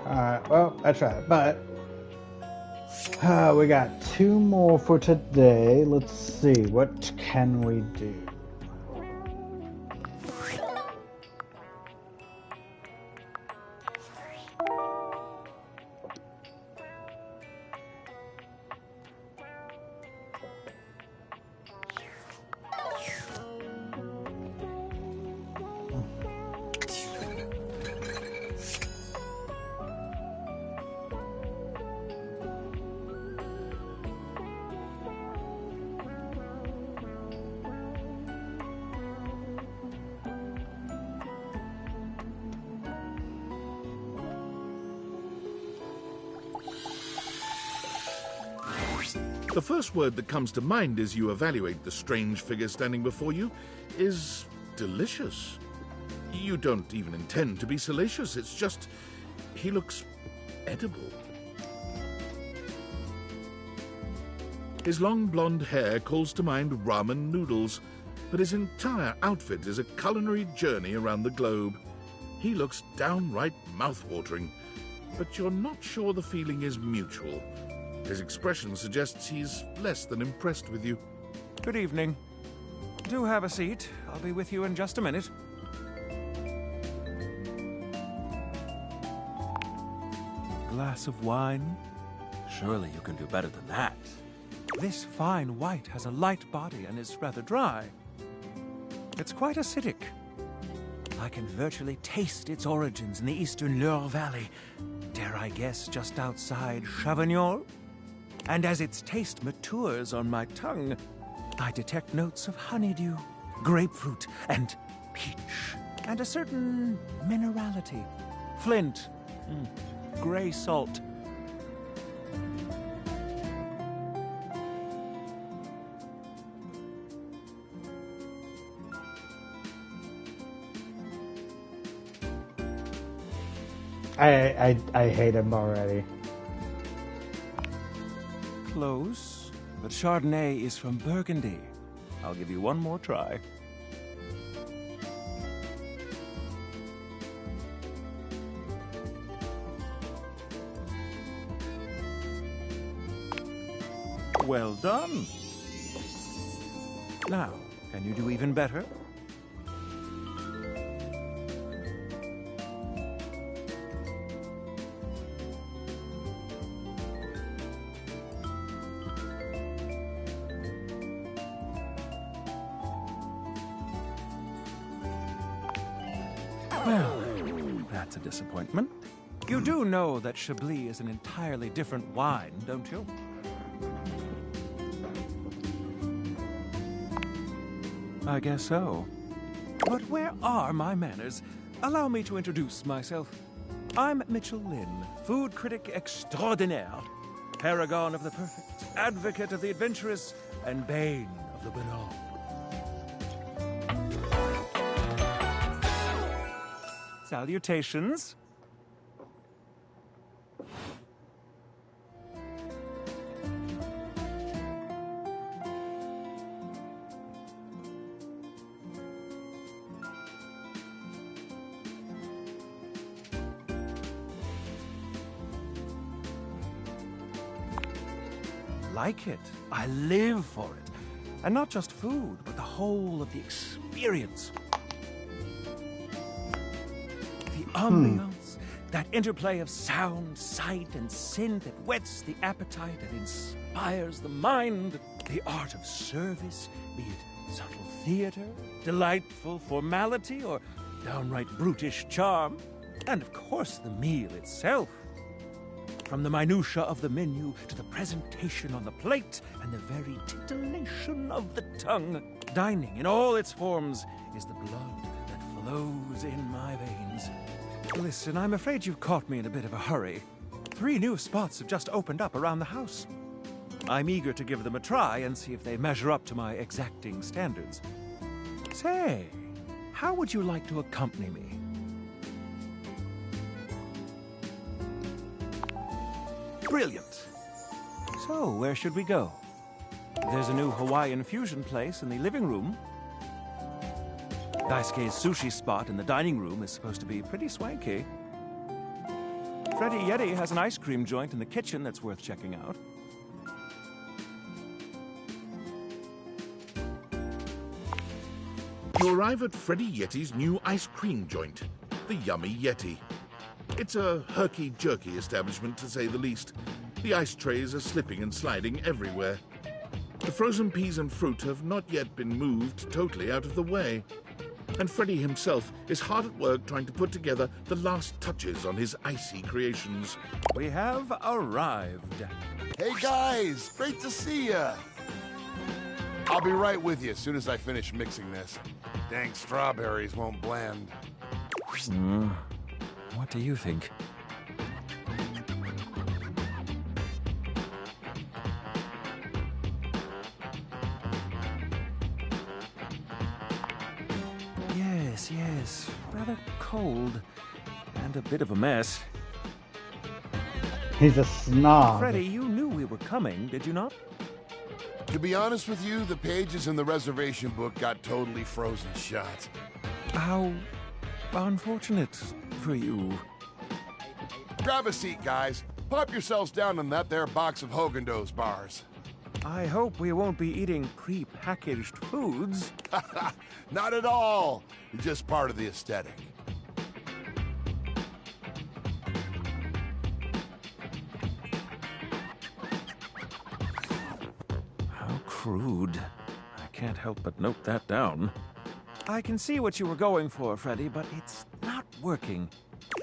Alright, well, I tried, but we got 2 more for today. Let's see, what can we do? The first word that comes to mind as you evaluate the strange figure standing before you is delicious. You don't even intend to be salacious, it's just he looks edible. His long blonde hair calls to mind ramen noodles, but his entire outfit is a culinary journey around the globe. He looks downright mouth-watering, but you're not sure the feeling is mutual. His expression suggests he's less than impressed with you. Good evening. Do have a seat. I'll be with you in just a minute. Glass of wine? Surely you can do better than that. This fine white has a light body and is rather dry. It's quite acidic. I can virtually taste its origins in the eastern Loire Valley. Dare I guess just outside Chavignol? And as its taste matures on my tongue, I detect notes of honeydew, grapefruit, and peach, and a certain minerality. Flint, gray salt. I hate him already. Close, but Chardonnay is from Burgundy. I'll give you one more try. Well done. Now, can you do even better? Well, that's a disappointment. You do know that Chablis is an entirely different wine, don't you? I guess so. But where are my manners? Allow me to introduce myself. I'm Mitchell Lynn, food critic extraordinaire, paragon of the perfect, advocate of the adventurous, and bane of the banal. Salutations. like it. I live for it. And not just food, but the whole of the experience. The ambiance, that interplay of sound, sight, and scent that whets the appetite and inspires the mind. The art of service, be it subtle theater, delightful formality, or downright brutish charm. And of course, the meal itself. From the minutiae of the menu to the presentation on the plate and the very titillation of the tongue. Dining in all its forms is the blood that flows in my veins. Listen, I'm afraid you've caught me in a bit of a hurry. 3 new spots have just opened up around the house. I'm eager to give them a try and see if they measure up to my exacting standards. Say, how would you like to accompany me? Brilliant. So, where should we go? There's a new Hawaiian fusion place in the living room. Daisuke's sushi spot in the dining room is supposed to be pretty swanky. Freddy Yeti has an ice cream joint in the kitchen that's worth checking out. You arrive at Freddy Yeti's new ice cream joint, the Yummy Yeti. It's a herky-jerky establishment, to say the least. The ice trays are slipping and sliding everywhere. The frozen peas and fruit have not yet been moved totally out of the way. And Freddy himself is hard at work trying to put together the last touches on his icy creations. We have arrived. Hey guys, great to see ya. I'll be right with you as soon as I finish mixing this. Dang strawberries won't blend. What do you think? Yes. Rather cold. And a bit of a mess. He's a snob. Freddy, you knew we were coming, did you not? To be honest with you, the pages in the reservation book got totally frozen shut. How unfortunate for you. Grab a seat, guys. Pop yourselves down on that there box of Haagen-Dazs bars. I hope we won't be eating pre-packaged foods. Not at all. Just part of the aesthetic. How crude. I can't help but note that down. I can see what you were going for, Freddy, but it's not working.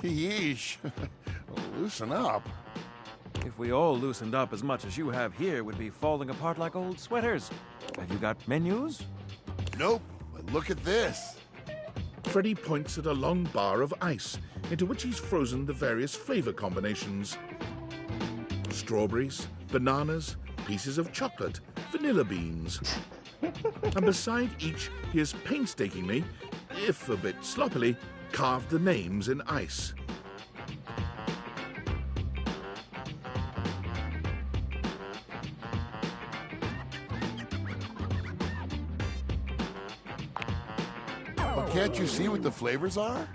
Yeesh. Loosen up. If we all loosened up as much as you have here, we'd be falling apart like old sweaters. Have you got menus? Nope, but look at this. Freddy points at a long bar of ice, into which he's frozen the various flavor combinations. Strawberries, bananas, pieces of chocolate, vanilla beans. And beside each, he has painstakingly, if a bit sloppily, carved the names in ice. But can't you see what the flavors are?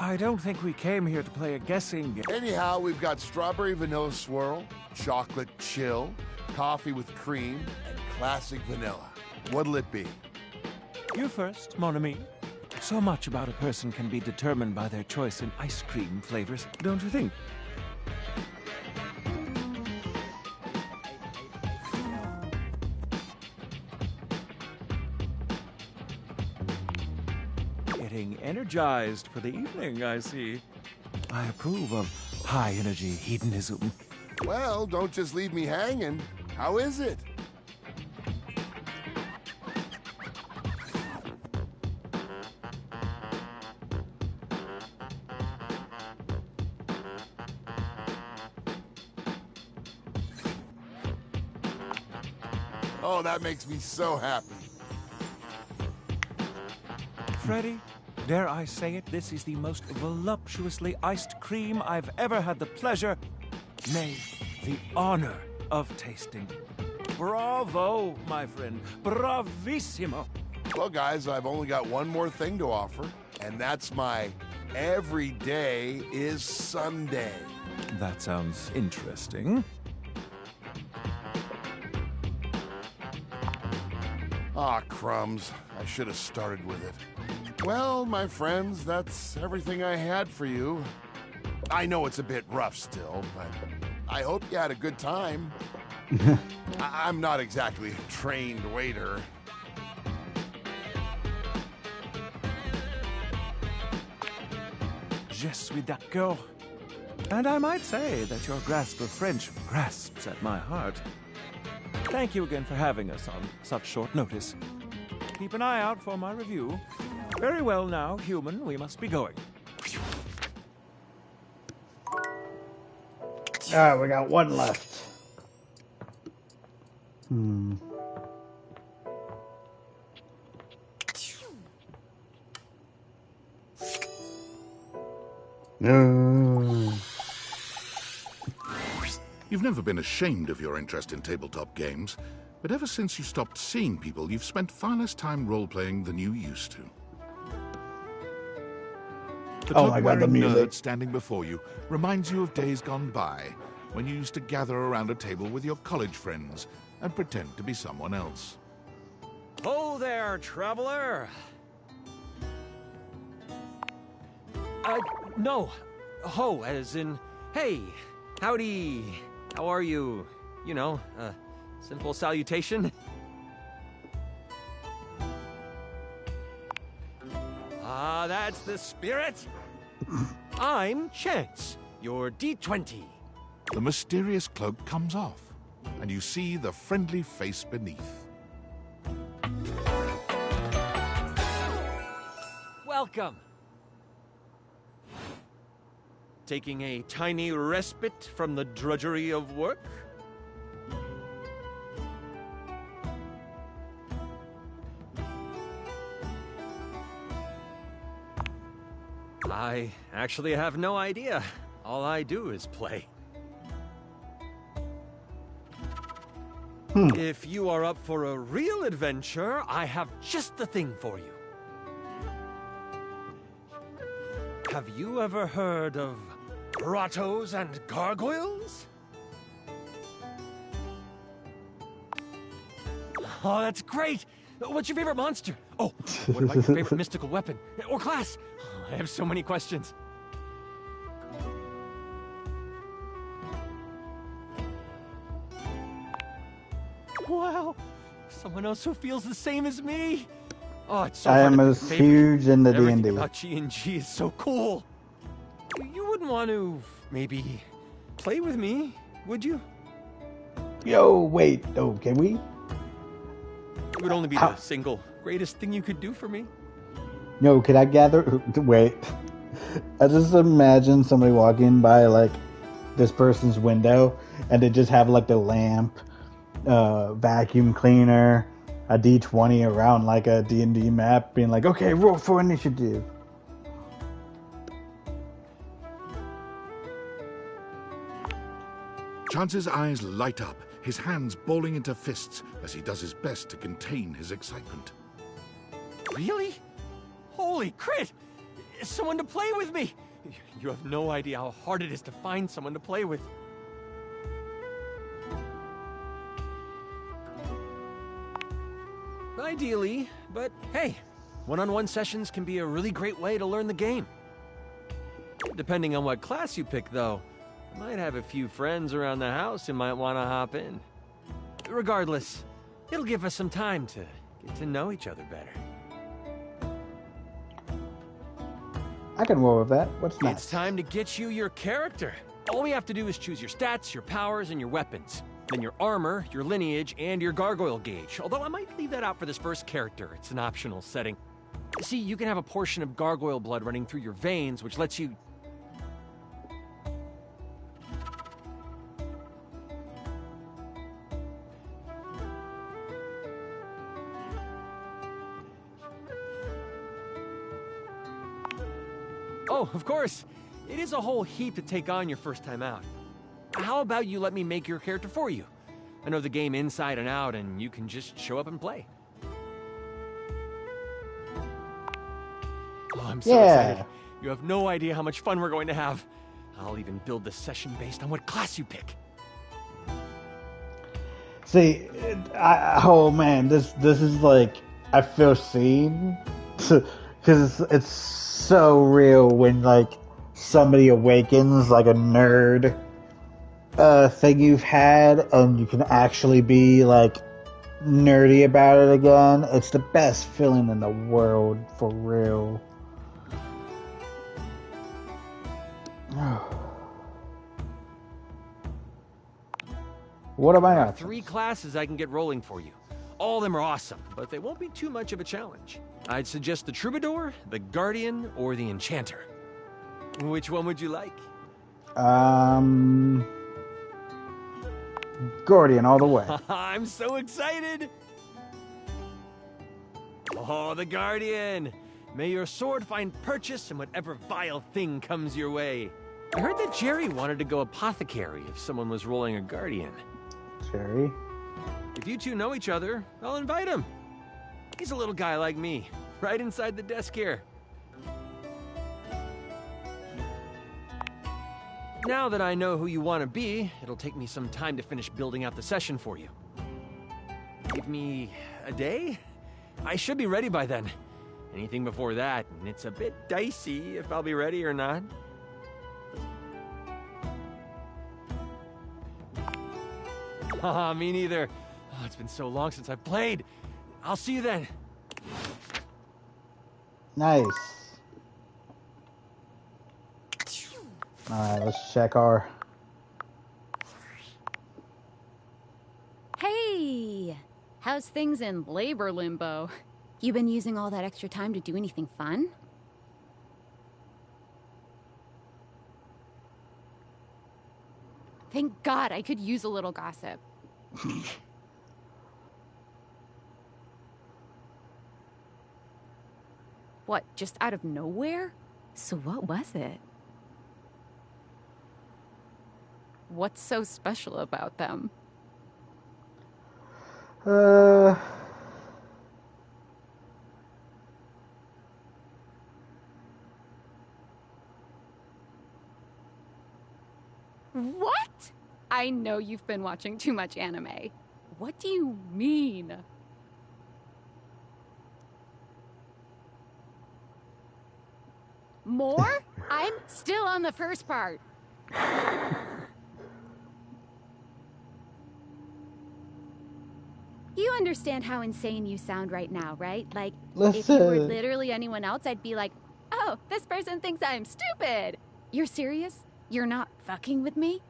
I don't think we came here to play a guessing game. Anyhow, we've got strawberry vanilla swirl, chocolate chill, coffee with cream, and classic vanilla. What'll it be? You first, mon ami. So much about a person can be determined by their choice in ice cream flavors, don't you think? Getting energized for the evening, I see. I approve of high-energy hedonism. Well, don't just leave me hanging. How is it? Oh, that makes me so happy. Freddy, dare I say it, this is the most voluptuously iced cream I've ever had the pleasure, nay, the honor of tasting. Bravo, my friend. Bravissimo. Well, guys, I've only got one more thing to offer, and that's my every day is Sunday. That sounds interesting. crumbs. I should have started with it. Well, my friends, that's everything I had for you. I know it's a bit rough still, but I hope you had a good time. I'm not exactly a trained waiter. Je suis d'accord. And I might say that your grasp of French grasps at my heart. Thank you again for having us on such short notice. Keep an eye out for my review. Very well now, human, we must be going. Alright, we got one left. No. You've never been ashamed of your interest in tabletop games, but ever since you stopped seeing people, you've spent far less time role-playing than you used to. The Oh my God, the cloak-wearing music. nerd standing before you reminds you of days gone by, when you used to gather around a table with your college friends and pretend to be someone else. Oh there, traveler! No. Ho, as in, hey, howdy, how are you? You know, simple salutation. Ah, that's the spirit. I'm Chance, your D20. The mysterious cloak comes off, and you see the friendly face beneath. Welcome. Taking a tiny respite from the drudgery of work? I actually have no idea. All I do is play. If you are up for a real adventure, I have just the thing for you. Have you ever heard of grottos and gargoyles? Oh, that's great! What's your favorite monster? Oh, what about your favorite mystical weapon? Or class? I have so many questions. Wow, someone else who feels the same as me. Oh, it's so I hard am to pick a as favorite. huge into Everything D&D. about G&G is so cool. You wouldn't want to maybe play with me, would you? Yo, wait. Oh, can we? It would only be the single greatest thing you could do for me. No, could I gather? Wait. I just imagine somebody walking by like this person's window, and they just have like the lamp, vacuum cleaner, a D20 around like a D&D map, being like, "Okay, roll for initiative." Chance's eyes light up, his hands balling into fists as he does his best to contain his excitement. Really? Holy crit! Someone to play with me! You have no idea how hard it is to find someone to play with. Ideally, but hey, one-on-one sessions can be a really great way to learn the game. Depending on what class you pick, though, you might have a few friends around the house who might want to hop in. Regardless, it'll give us some time to get to know each other better. I can roll with that. What's next? It's time to get you your character. All we have to do is choose your stats, your powers, and your weapons. Then your armor, your lineage, and your gargoyle gauge. Although I might leave that out for this first character. It's an optional setting. See, you can have a portion of gargoyle blood running through your veins, which lets you... Oh, of course. It is a whole heap to take on your first time out. How about you let me make your character for you? I know the game inside and out, and you can just show up and play. Oh, I'm so excited. You have no idea how much fun we're going to have. I'll even build the session based on what class you pick. See, oh man, this is like I feel seen because it's so real when like somebody awakens like a nerd thing you've had, and you can actually be like nerdy about it again. It's the best feeling in the world, for real. What am I There are up? 3 classes I can get rolling for you. All of them are awesome, but they won't be too much of a challenge. I'd suggest the Troubadour, the Guardian, or the Enchanter. Which one would you like? Guardian all the way. I'm so excited! Oh, the Guardian! May your sword find purchase in whatever vile thing comes your way. I heard that Jerry wanted to go apothecary if someone was rolling a Guardian. Jerry? If you two know each other, I'll invite him. He's a little guy like me, right inside the desk here. Now that I know who you want to be, it'll take me some time to finish building out the session for you. Give me a day? I should be ready by then. Anything before that, and it's a bit dicey if I'll be ready or not. Haha, me neither. Oh, it's been so long since I've played. I'll see you then. Nice. Alright, let's check our... Hey! How's things in labor limbo? You been using all that extra time to do anything fun? Thank God, I could use a little gossip. What, just out of nowhere? So what was it? What's so special about them? What? I know you've been watching too much anime. What do you mean? More? I'm still on the first part. You understand how insane you sound right now, right? Like, if you were literally anyone else, I'd be like, oh, this person thinks I'm stupid. You're serious? You're not fucking with me?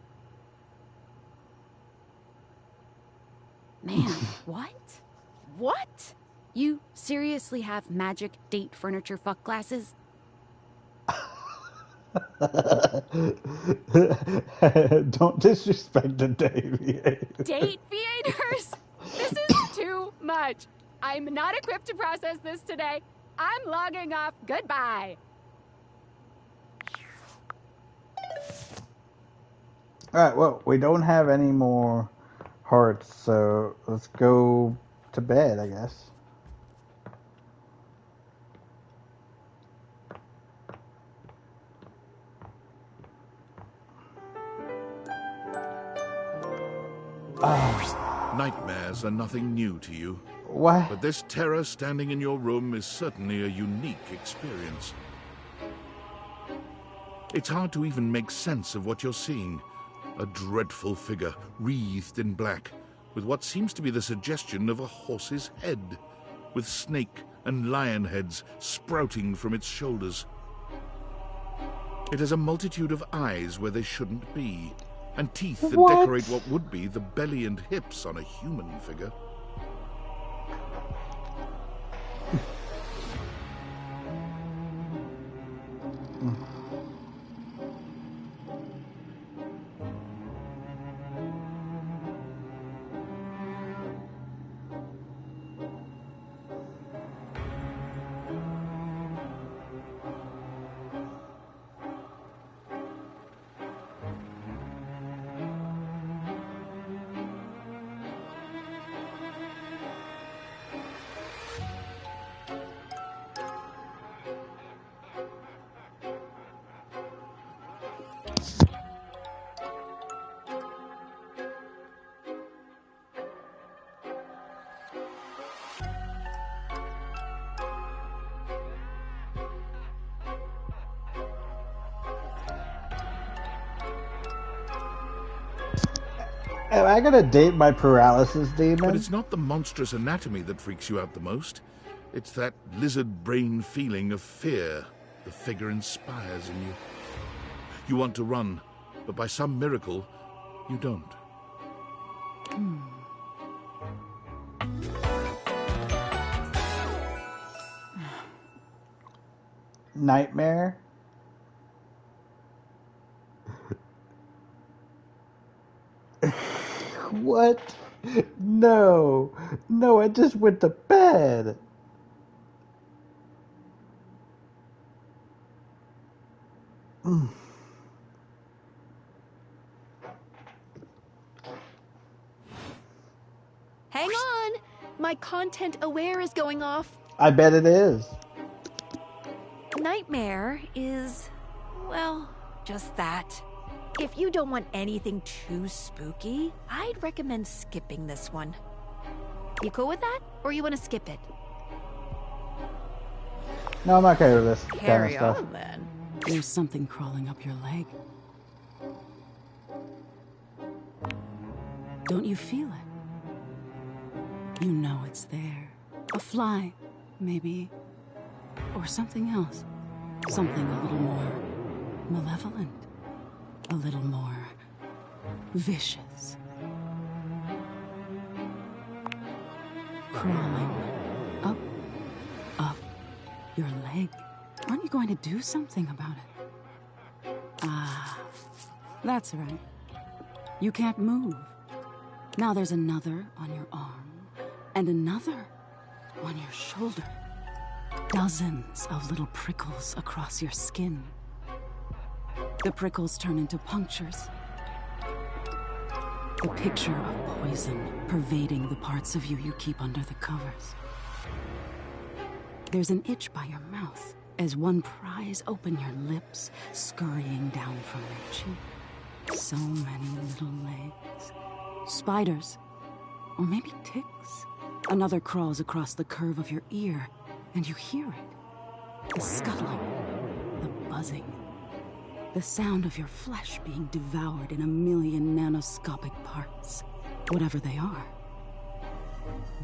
Man, what? What? You seriously have magic date furniture fuck glasses? Don't disrespect the Daviators. Date theaters? This is too much. I'm not equipped to process this today. I'm logging off. Goodbye. Alright, well, we don't have any more hearts, so let's go to bed, I guess. Nightmares are nothing new to you. What? But this terror standing in your room is certainly a unique experience. It's hard to even make sense of what you're seeing. A dreadful figure, wreathed in black, with what seems to be the suggestion of a horse's head, with snake and lion heads sprouting from its shoulders. It has a multitude of eyes where they shouldn't be, and teeth that decorate what would be the belly and hips on a human figure. Am I gonna date my paralysis But demon? it's not the monstrous anatomy that freaks you out the most. It's that lizard brain feeling of fear the figure inspires in you. You want to run, but by some miracle, you don't. Nightmare? What? No. No, I just went to bed. Hang on! My content aware is going off. I bet it is. Nightmare is, well, just that. If you don't want anything too spooky, I'd recommend skipping this one. You cool with that? Or you want to skip it? No, I'm okay with this kind of Carry stuff. on, then. There's something crawling up your leg. Don't you feel it? You know it's there. A fly, maybe. Or something else. Something a little more malevolent. A little more vicious. Crawling up your leg. Aren't you going to do something about it? Ah, that's right. You can't move. Now there's another on your arm, and another on your shoulder. Dozens of little prickles across your skin. The prickles turn into punctures. The picture of poison pervading the parts of you keep under the covers. There's an itch by your mouth as one pries open your lips, scurrying down from your cheek. So many little legs. Spiders. Or maybe ticks. Another crawls across the curve of your ear, and you hear it. The scuttling. The buzzing. The sound of your flesh being devoured in a million nanoscopic parts. Whatever they are.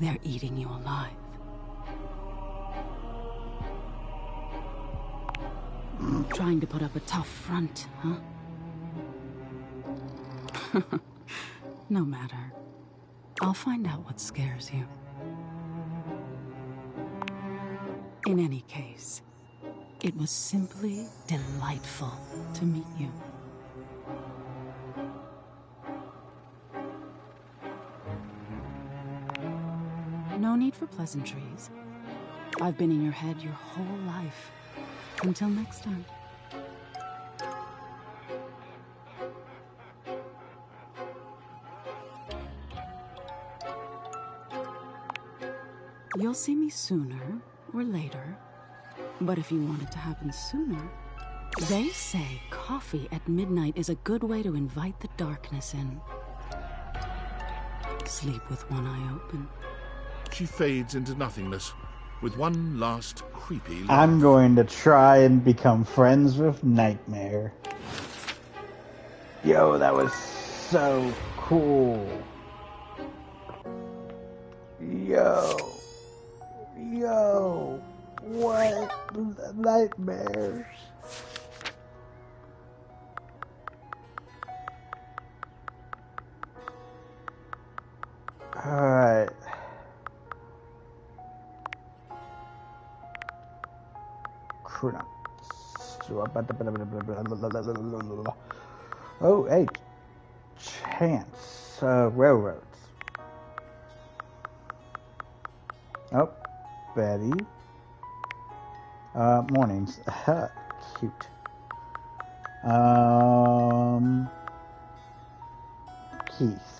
They're eating you alive. Trying to put up a tough front, huh? No matter. I'll find out what scares you. In any case, it was simply delightful to meet you. No need for pleasantries. I've been in your head your whole life. Until next time. You'll see me sooner or later. But if you want it to happen sooner, they say coffee at midnight is a good way to invite the darkness in. Sleep with one eye open. She fades into nothingness with one last creepy laugh. I'm going to try and become friends with Nightmare. Yo, that was so cool. Yo. What? Nightmares. Alright. Oh, hey. Chance. Railroads. Oh, Betty. Mornings. Cute. Keith.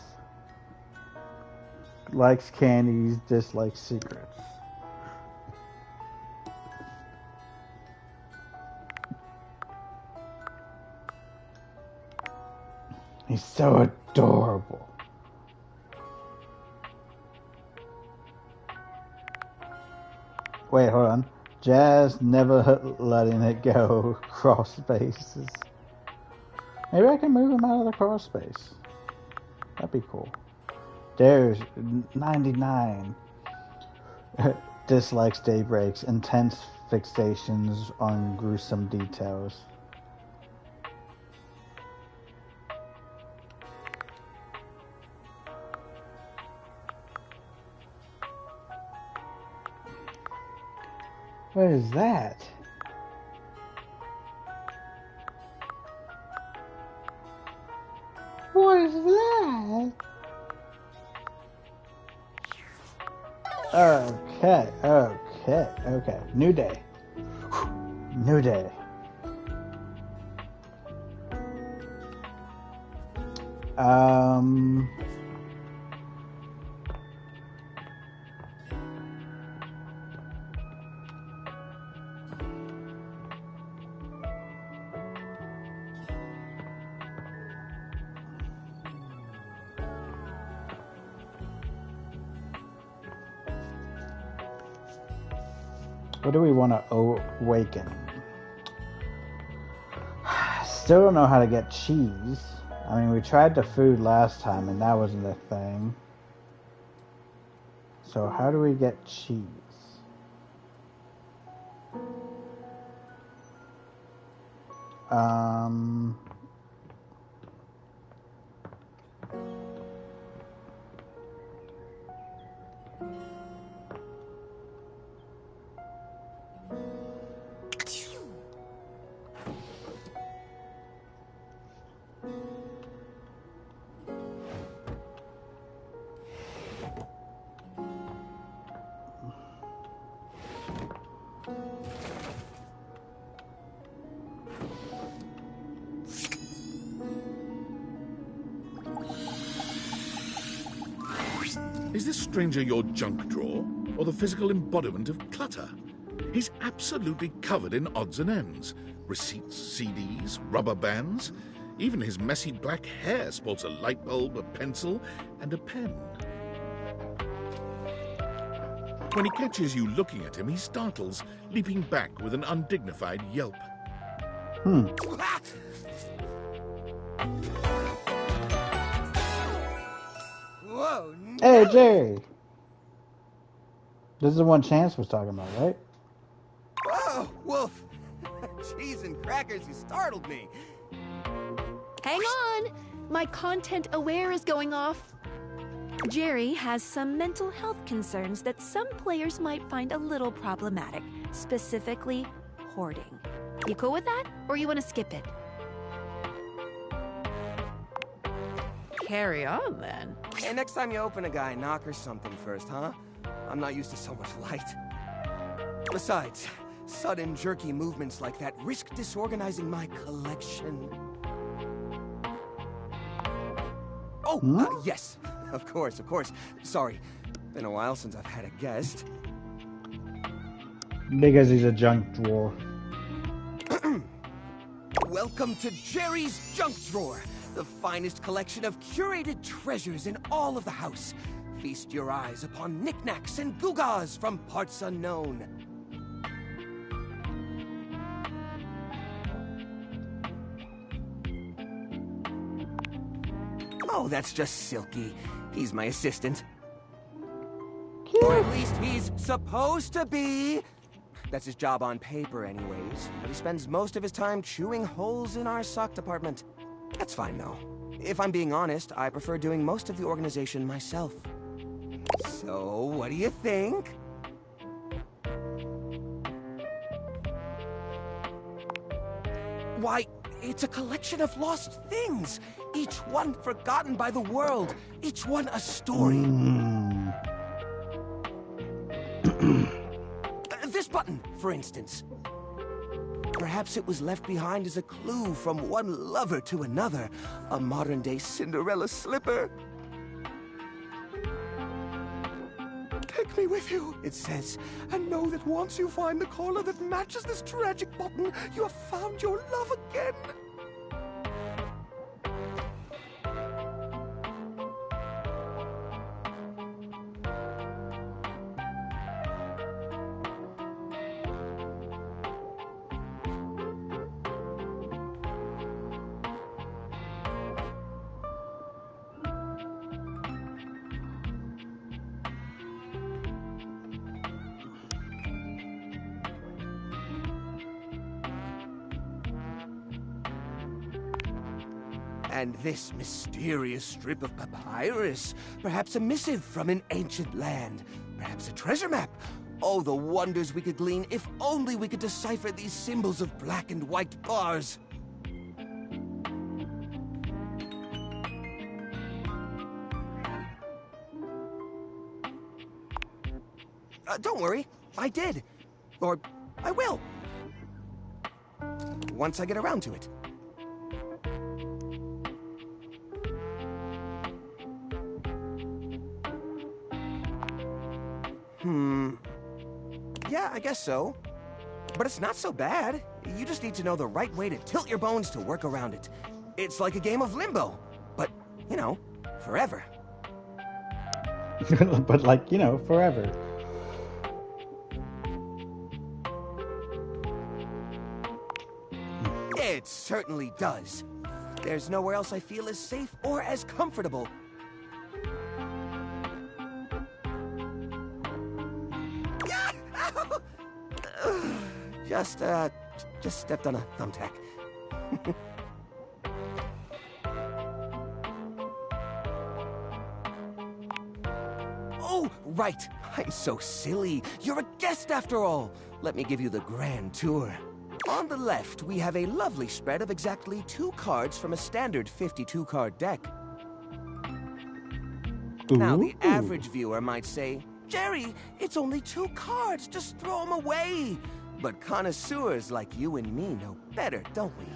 Likes candies, dislikes secrets. He's so adorable. Wait, hold on. Jazz never letting it go. Cross spaces. Maybe I can move him out of the cross space. That'd be cool. There's 99. Dislikes daybreaks, intense fixations on gruesome details. What is that? What is that? Okay. New day. New day. What do we want to awaken? Still don't know how to get cheese. I mean, we tried the food last time and that wasn't a thing. So how do we get cheese? Is this stranger your junk drawer, or the physical embodiment of clutter? He's absolutely covered in odds and ends. Receipts, CDs, rubber bands. Even his messy black hair sports a light bulb, a pencil, and a pen. When he catches you looking at him, he startles, leaping back with an undignified yelp. Whoa! Hey, Jerry! This is the one Chance was talking about, right? Whoa, Wolf! Cheese and crackers, you startled me. Hang on! My content aware is going off. Jerry has some mental health concerns that some players might find a little problematic, specifically hoarding. You cool with that, or you want to skip it? Carry on, then. Hey, next time you open a guy, knock her something first, huh? I'm not used to so much light. Besides, sudden jerky movements like that risk disorganizing my collection. Oh, yes. Of course. Sorry. Been a while since I've had a guest. Because he's a junk drawer. Welcome to Jerry's Junk Drawer, the finest collection of curated treasures in all of the house. Feast your eyes upon knickknacks and gewgaws from parts unknown. Oh, that's just Silky. He's my assistant. Or at least he's supposed to be. That's his job on paper anyways, but he spends most of his time chewing holes in our sock department. That's fine though. If I'm being honest, I prefer doing most of the organization myself. So, what do you think? Why, it's a collection of lost things. Each one forgotten by the world. Each one a story. This button, for instance. Perhaps it was left behind as a clue from one lover to another. A modern-day Cinderella slipper. Take me with you, it says, and know that once you find the collar that matches this tragic button, you have found your love again. And this mysterious strip of papyrus, perhaps a missive from an ancient land, perhaps a treasure map. Oh, the wonders we could glean if only we could decipher these symbols of black and white bars. Don't worry, I did. Or I will. Once I get around to it. Yeah, I guess so. But it's not so bad. You just need to know the right way to tilt your bones to work around it. It's like a game of limbo. But, you know, forever. But like, you know, forever. It certainly does. There's nowhere else I feel as safe or as comfortable. Just stepped on a thumbtack. Oh, right. I'm so silly. You're a guest after all. Let me give you the grand tour. On the left, we have a lovely spread of exactly 2 cards from a standard 52-card deck. Ooh. Now, the average viewer might say, Jerry, it's only 2 cards, just throw them away. But connoisseurs like you and me know better, don't we?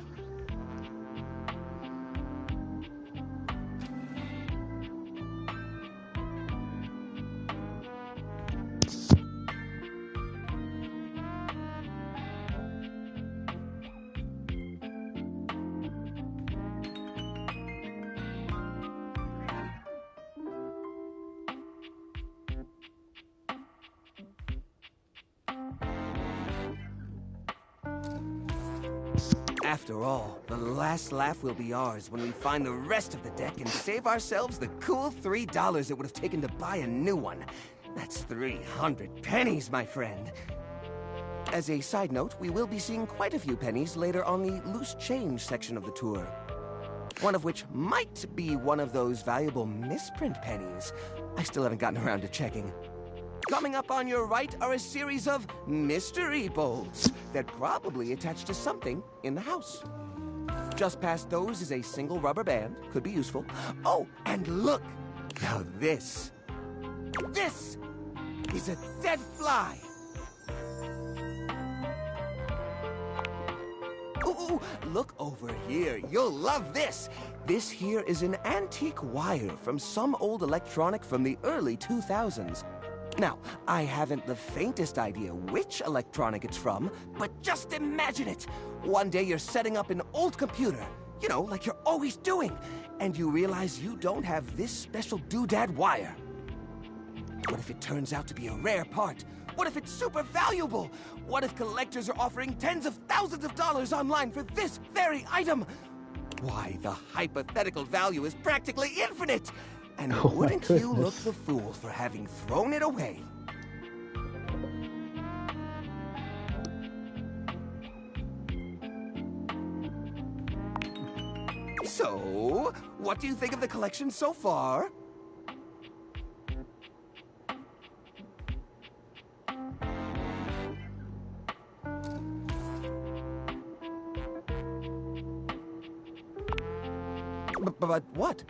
After all, the last laugh will be ours when we find the rest of the deck and save ourselves the cool $3 it would have taken to buy a new one. That's 300 pennies, my friend. As a side note, we will be seeing quite a few pennies later on the loose change section of the tour. One of which might be one of those valuable misprint pennies. I still haven't gotten around to checking. Coming up on your right are a series of mystery bolts that probably attach to something in the house. Just past those is a single rubber band. Could be useful. Oh, and look! Now this is a dead fly. Ooh, look over here. You'll love this. This here is an antique wire from some old electronic from the early 2000s. Now, I haven't the faintest idea which electronic it's from, but just imagine it. One day you're setting up an old computer, you know, like you're always doing, and you realize you don't have this special doodad wire. What if it turns out to be a rare part? What if it's super valuable? What if collectors are offering tens of thousands of dollars online for this very item? Why, the hypothetical value is practically infinite! And wouldn't you look the fool for having thrown it away? So, what do you think of the collection so far? But what?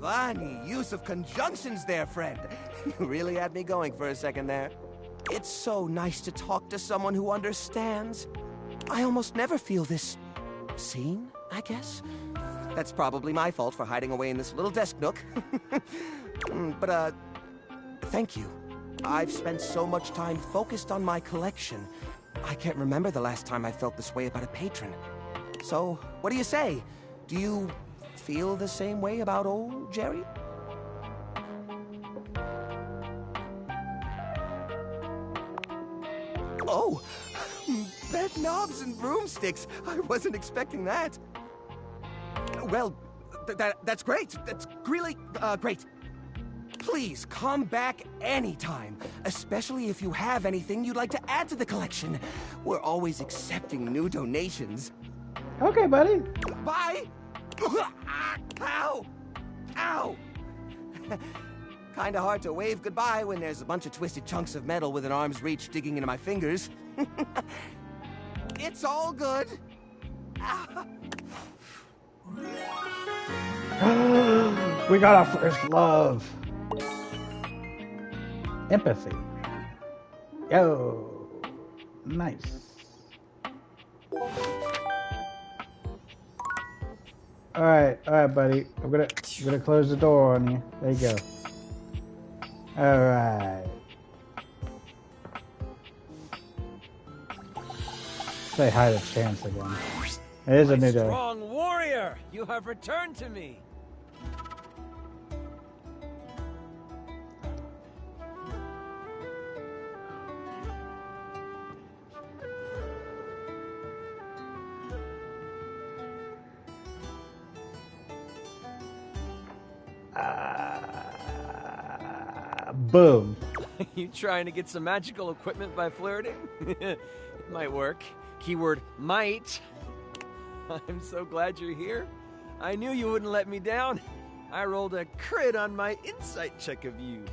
Funny use of conjunctions there, friend. You really had me going for a second there. It's so nice to talk to someone who understands. I almost never feel this seen, I guess. That's probably my fault for hiding away in this little desk nook. But, thank you. I've spent so much time focused on my collection. I can't remember the last time I felt this way about a patron. So, what do you say? Do you feel the same way about old Jerry? Oh, bed knobs and broomsticks. I wasn't expecting that. Well, That's great. That's really great. Please come back anytime, especially if you have anything you'd like to add to the collection. We're always accepting new donations. Okay, buddy. Bye. Ow! Ow! Kinda hard to wave goodbye when there's a bunch of twisted chunks of metal within arm's reach digging into my fingers. It's all good. We got our first love. Empathy. Yo. Nice. All right, buddy. I'm gonna close the door on you. There you go. All right. Say hi to Chance again. It is a new day. Strong warrior, you have returned to me. Boom. You trying to get some magical equipment by flirting? It might work. Keyword might. I'm so glad you're here. I knew you wouldn't let me down. I rolled a crit on my insight check of you.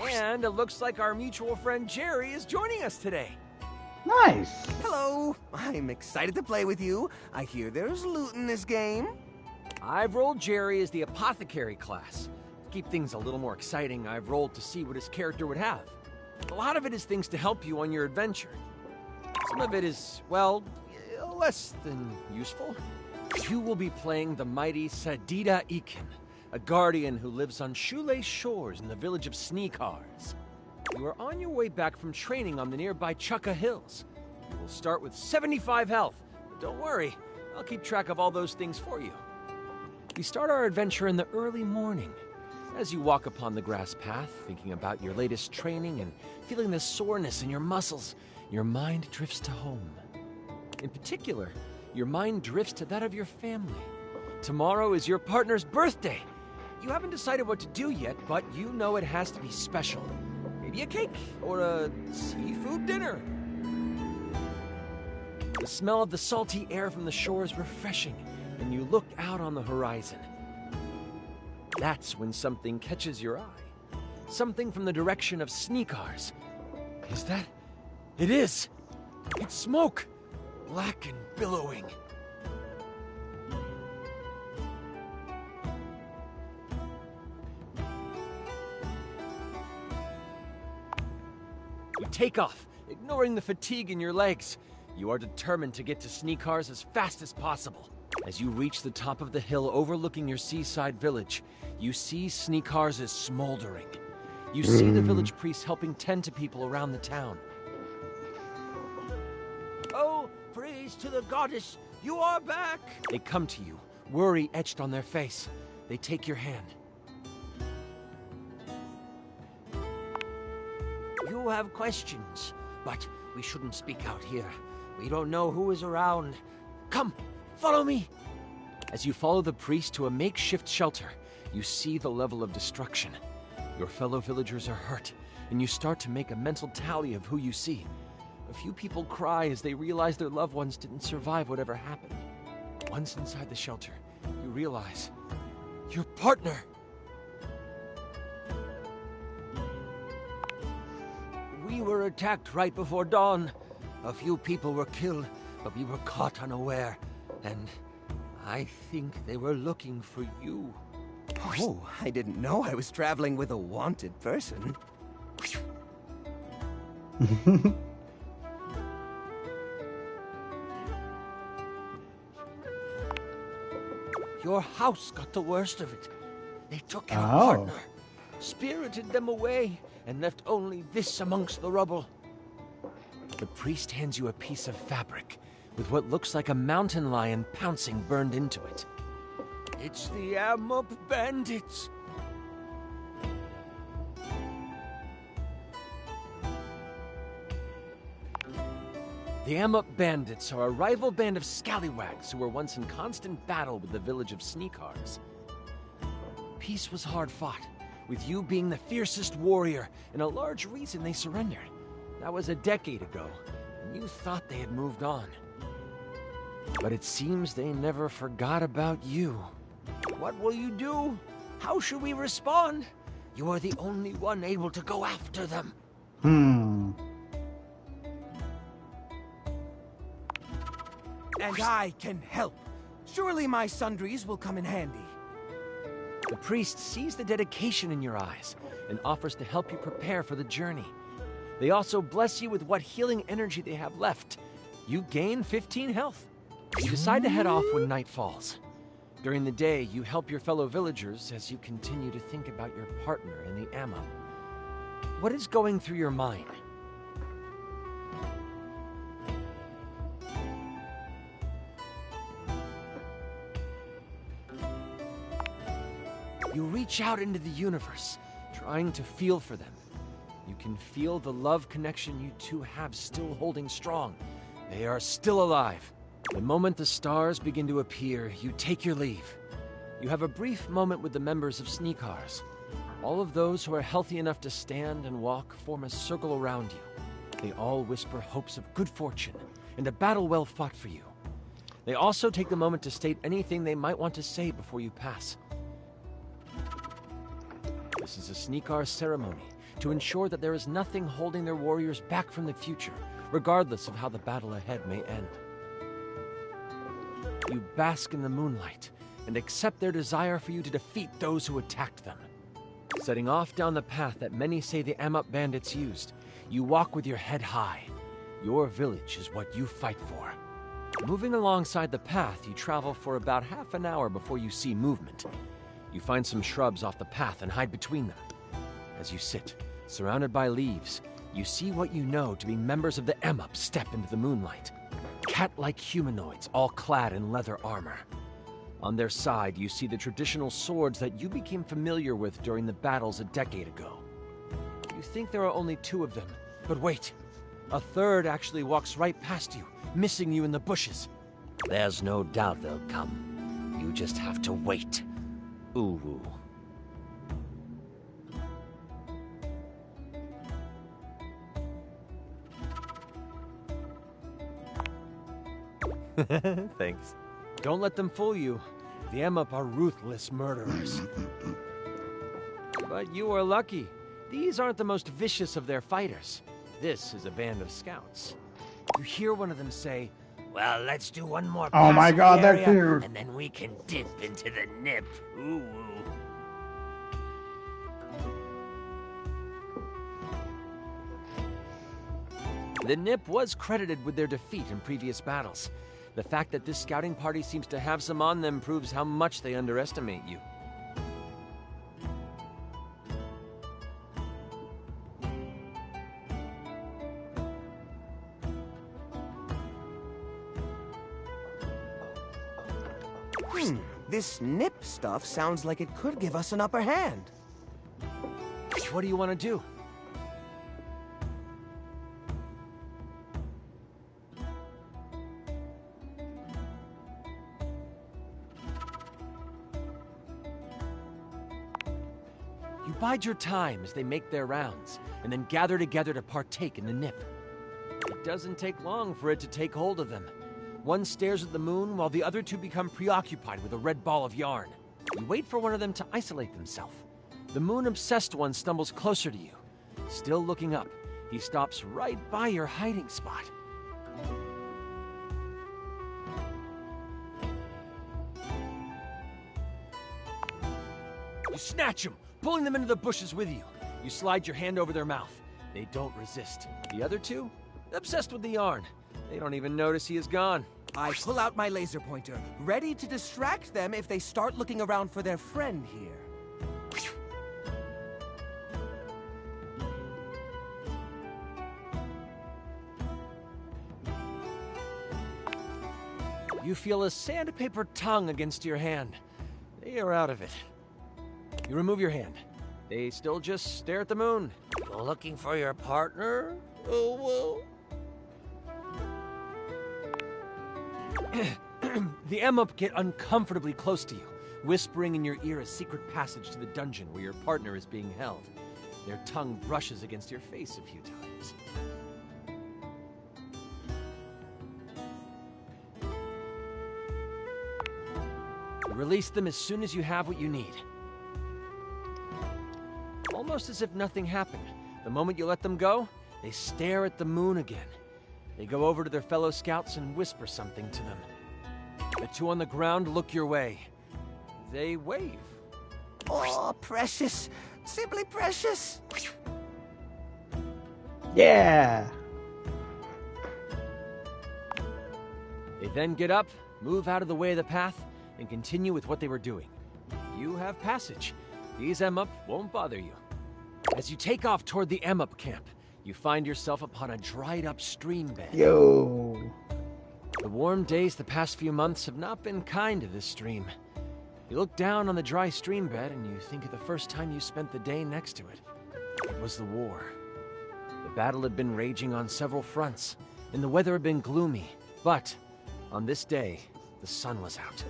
And it looks like our mutual friend Jerry is joining us today. Nice. Hello. I'm excited to play with you. I hear there's loot in this game. I've rolled Jerry as the apothecary class. To keep things a little more exciting, I've rolled to see what his character would have. A lot of it is things to help you on your adventure. Some of it is, well, less than useful. You will be playing the mighty Sadida Ikin, a guardian who lives on shoelace shores in the village of Sneakars. You are on your way back from training on the nearby Chukka Hills. You will start with 75 health, but don't worry, I'll keep track of all those things for you. We start our adventure in the early morning. As you walk upon the grass path, thinking about your latest training and feeling the soreness in your muscles, your mind drifts to home. In particular, your mind drifts to that of your family. Tomorrow is your partner's birthday. You haven't decided what to do yet, but you know it has to be special. Maybe a cake or a seafood dinner. The smell of the salty air from the shore is refreshing, and you look out on the horizon. That's when something catches your eye. Something from the direction of Sneakars. Is that? It is! It's smoke! Black and billowing. You take off, ignoring the fatigue in your legs. You are determined to get to Sneakars as fast as possible. As you reach the top of the hill overlooking your seaside village, you see Sneakars is smoldering. You see the village priests helping tend to people around the town. Oh, praise to the goddess, you are back! They come to you, worry etched on their face. They take your hand. You have questions, but we shouldn't speak out here. We don't know who is around. Come, follow me! As you follow the priest to a makeshift shelter, you see the level of destruction. Your fellow villagers are hurt, and you start to make a mental tally of who you see. A few people cry as they realize their loved ones didn't survive whatever happened. Once inside the shelter, you realize your partner. We were attacked right before dawn. A few people were killed, but we were caught unaware. And I think they were looking for you. Oh, I didn't know I was traveling with a wanted person. Your house got the worst of it. They took your Oh. partner, spirited them away, and left only this amongst the rubble. The priest hands you a piece of fabric with what looks like a mountain lion pouncing burned into it. It's the Amok bandits. The Amok Bandits are a rival band of scallywags who were once in constant battle with the village of Sneakars. peace was hard fought, with you being the fiercest warrior and a large reason they surrendered. That was a decade ago, and you thought they had moved on. But it seems they never forgot about you. What will you do? How should we respond? You are the only one able to go after them. Hmm. And I can help. Surely my sundries will come in handy. The priest sees the dedication in your eyes and offers to help you prepare for the journey. They also bless you with what healing energy they have left. You gain 15 health. You decide to head off when night falls. During the day, you help your fellow villagers as you continue to think about your partner in the ammo. What is going through your mind? You reach out into the universe, trying to feel for them. You can feel the love connection you two have still holding strong. They are still alive. The moment the stars begin to appear, you take your leave. You have a brief moment with the members of Sneakars. All of those who are healthy enough to stand and walk form a circle around you. They all whisper hopes of good fortune and a battle well fought for you. They also take the moment to state anything they might want to say before you pass. This is a Sneakar ceremony to ensure that there is nothing holding their warriors back from the future, regardless of how the battle ahead may end. You bask in the moonlight and accept their desire for you to defeat those who attacked them. Setting off down the path that many say the Amuk bandits used, you walk with your head high. Your village is what you fight for. Moving alongside the path, you travel for about half an hour before you see movement. You find some shrubs off the path and hide between them. As you sit, surrounded by leaves, you see what you know to be members of the Amuk step into the moonlight. Cat-like humanoids, all clad in leather armor. On their side, you see the traditional swords that you became familiar with during the battles a decade ago. You think there are only 2 of them, but wait. A third actually walks right past you, missing you in the bushes. There's no doubt they'll come. You just have to wait. Ooh. Thanks. Don't let them fool you. The Amuk are ruthless murderers. But you are lucky. These aren't the most vicious of their fighters. This is a band of scouts. You hear one of them say, "Well, let's do one more Oh my pass God, of the that's area, huge. and then we can dip into the nip." Ooh. The Nip was credited with their defeat in previous battles. The fact that this scouting party seems to have some on them proves how much they underestimate you. This nip stuff sounds like it could give us an upper hand. What do you want to do? You bide your time as they make their rounds, and then gather together to partake in the nip. It doesn't take long for it to take hold of them. One stares at the moon while the other 2 become preoccupied with a red ball of yarn. You wait for one of them to isolate themselves. The moon-obsessed one stumbles closer to you. Still looking up, he stops right by your hiding spot. You snatch him, pulling them into the bushes with you. You slide your hand over their mouth. They don't resist. The other 2? Obsessed with the yarn. They don't even notice he is gone. I pull out my laser pointer, ready to distract them if they start looking around for their friend here. You feel a sandpaper tongue against your hand. They are out of it. You remove your hand. They still just stare at the moon. You're looking for your partner? Oh, well. The Amuk get uncomfortably close to you, whispering in your ear a secret passage to the dungeon where your partner is being held. Their tongue brushes against your face a few times. You release them as soon as you have what you need. Almost as if nothing happened. The moment you let them go, they stare at the moon again. They go over to their fellow scouts and whisper something to them. The two on the ground look your way. They wave. Oh, precious. Simply precious. Yeah! They then get up, move out of the way of the path, and continue with what they were doing. You have passage. These Emup won't bother you. As you take off toward the Emup camp, you find yourself upon a dried-up stream bed. Yo! The warm days the past few months have not been kind to this stream. You look down on the dry stream bed and you think of the first time you spent the day next to it. It was the war. The battle had been raging on several fronts, and the weather had been gloomy. But on this day, the sun was out.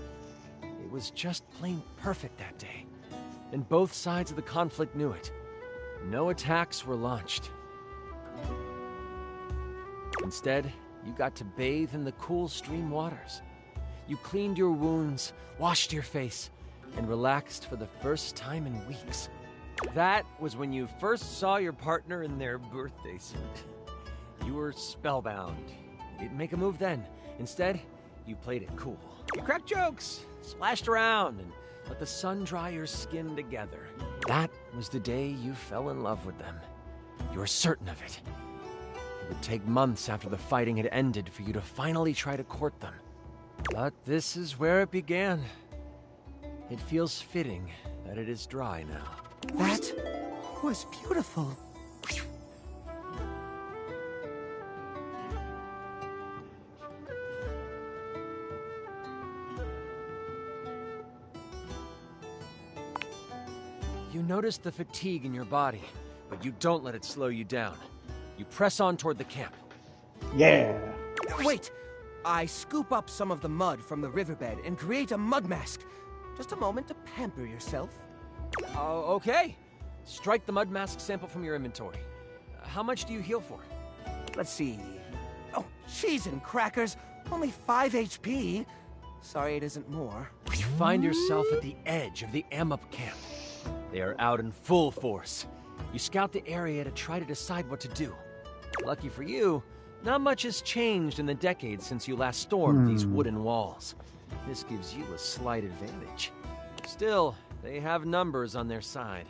It was just plain perfect that day, and both sides of the conflict knew it. No attacks were launched. Instead, you got to bathe in the cool stream waters. You cleaned your wounds, washed your face, and relaxed for the first time in weeks. That was when you first saw your partner in their birthday suit. You were spellbound. You didn't make a move then. Instead, you played it cool. You cracked jokes, splashed around, and let the sun dry your skin together. That was the day you fell in love with them. You were certain of it. It would take months after the fighting had ended for you to finally try to court them. But this is where it began. It feels fitting that it is dry now. That was beautiful. You notice the fatigue in your body, but you don't let it slow you down. You press on toward the camp. Yeah! Wait! I scoop up some of the mud from the riverbed and create a mud mask. Just a moment to pamper yourself. Okay. Strike the mud mask sample from your inventory. How much do you heal for? Let's see. Oh, cheese and crackers. Only 5 HP. Sorry it isn't more. You find yourself at the edge of the Emup camp. They are out in full force. You scout the area to try to decide what to do. Lucky for you, not much has changed in the decades since you last stormed these wooden walls. This gives you a slight advantage. Still, they have numbers on their side.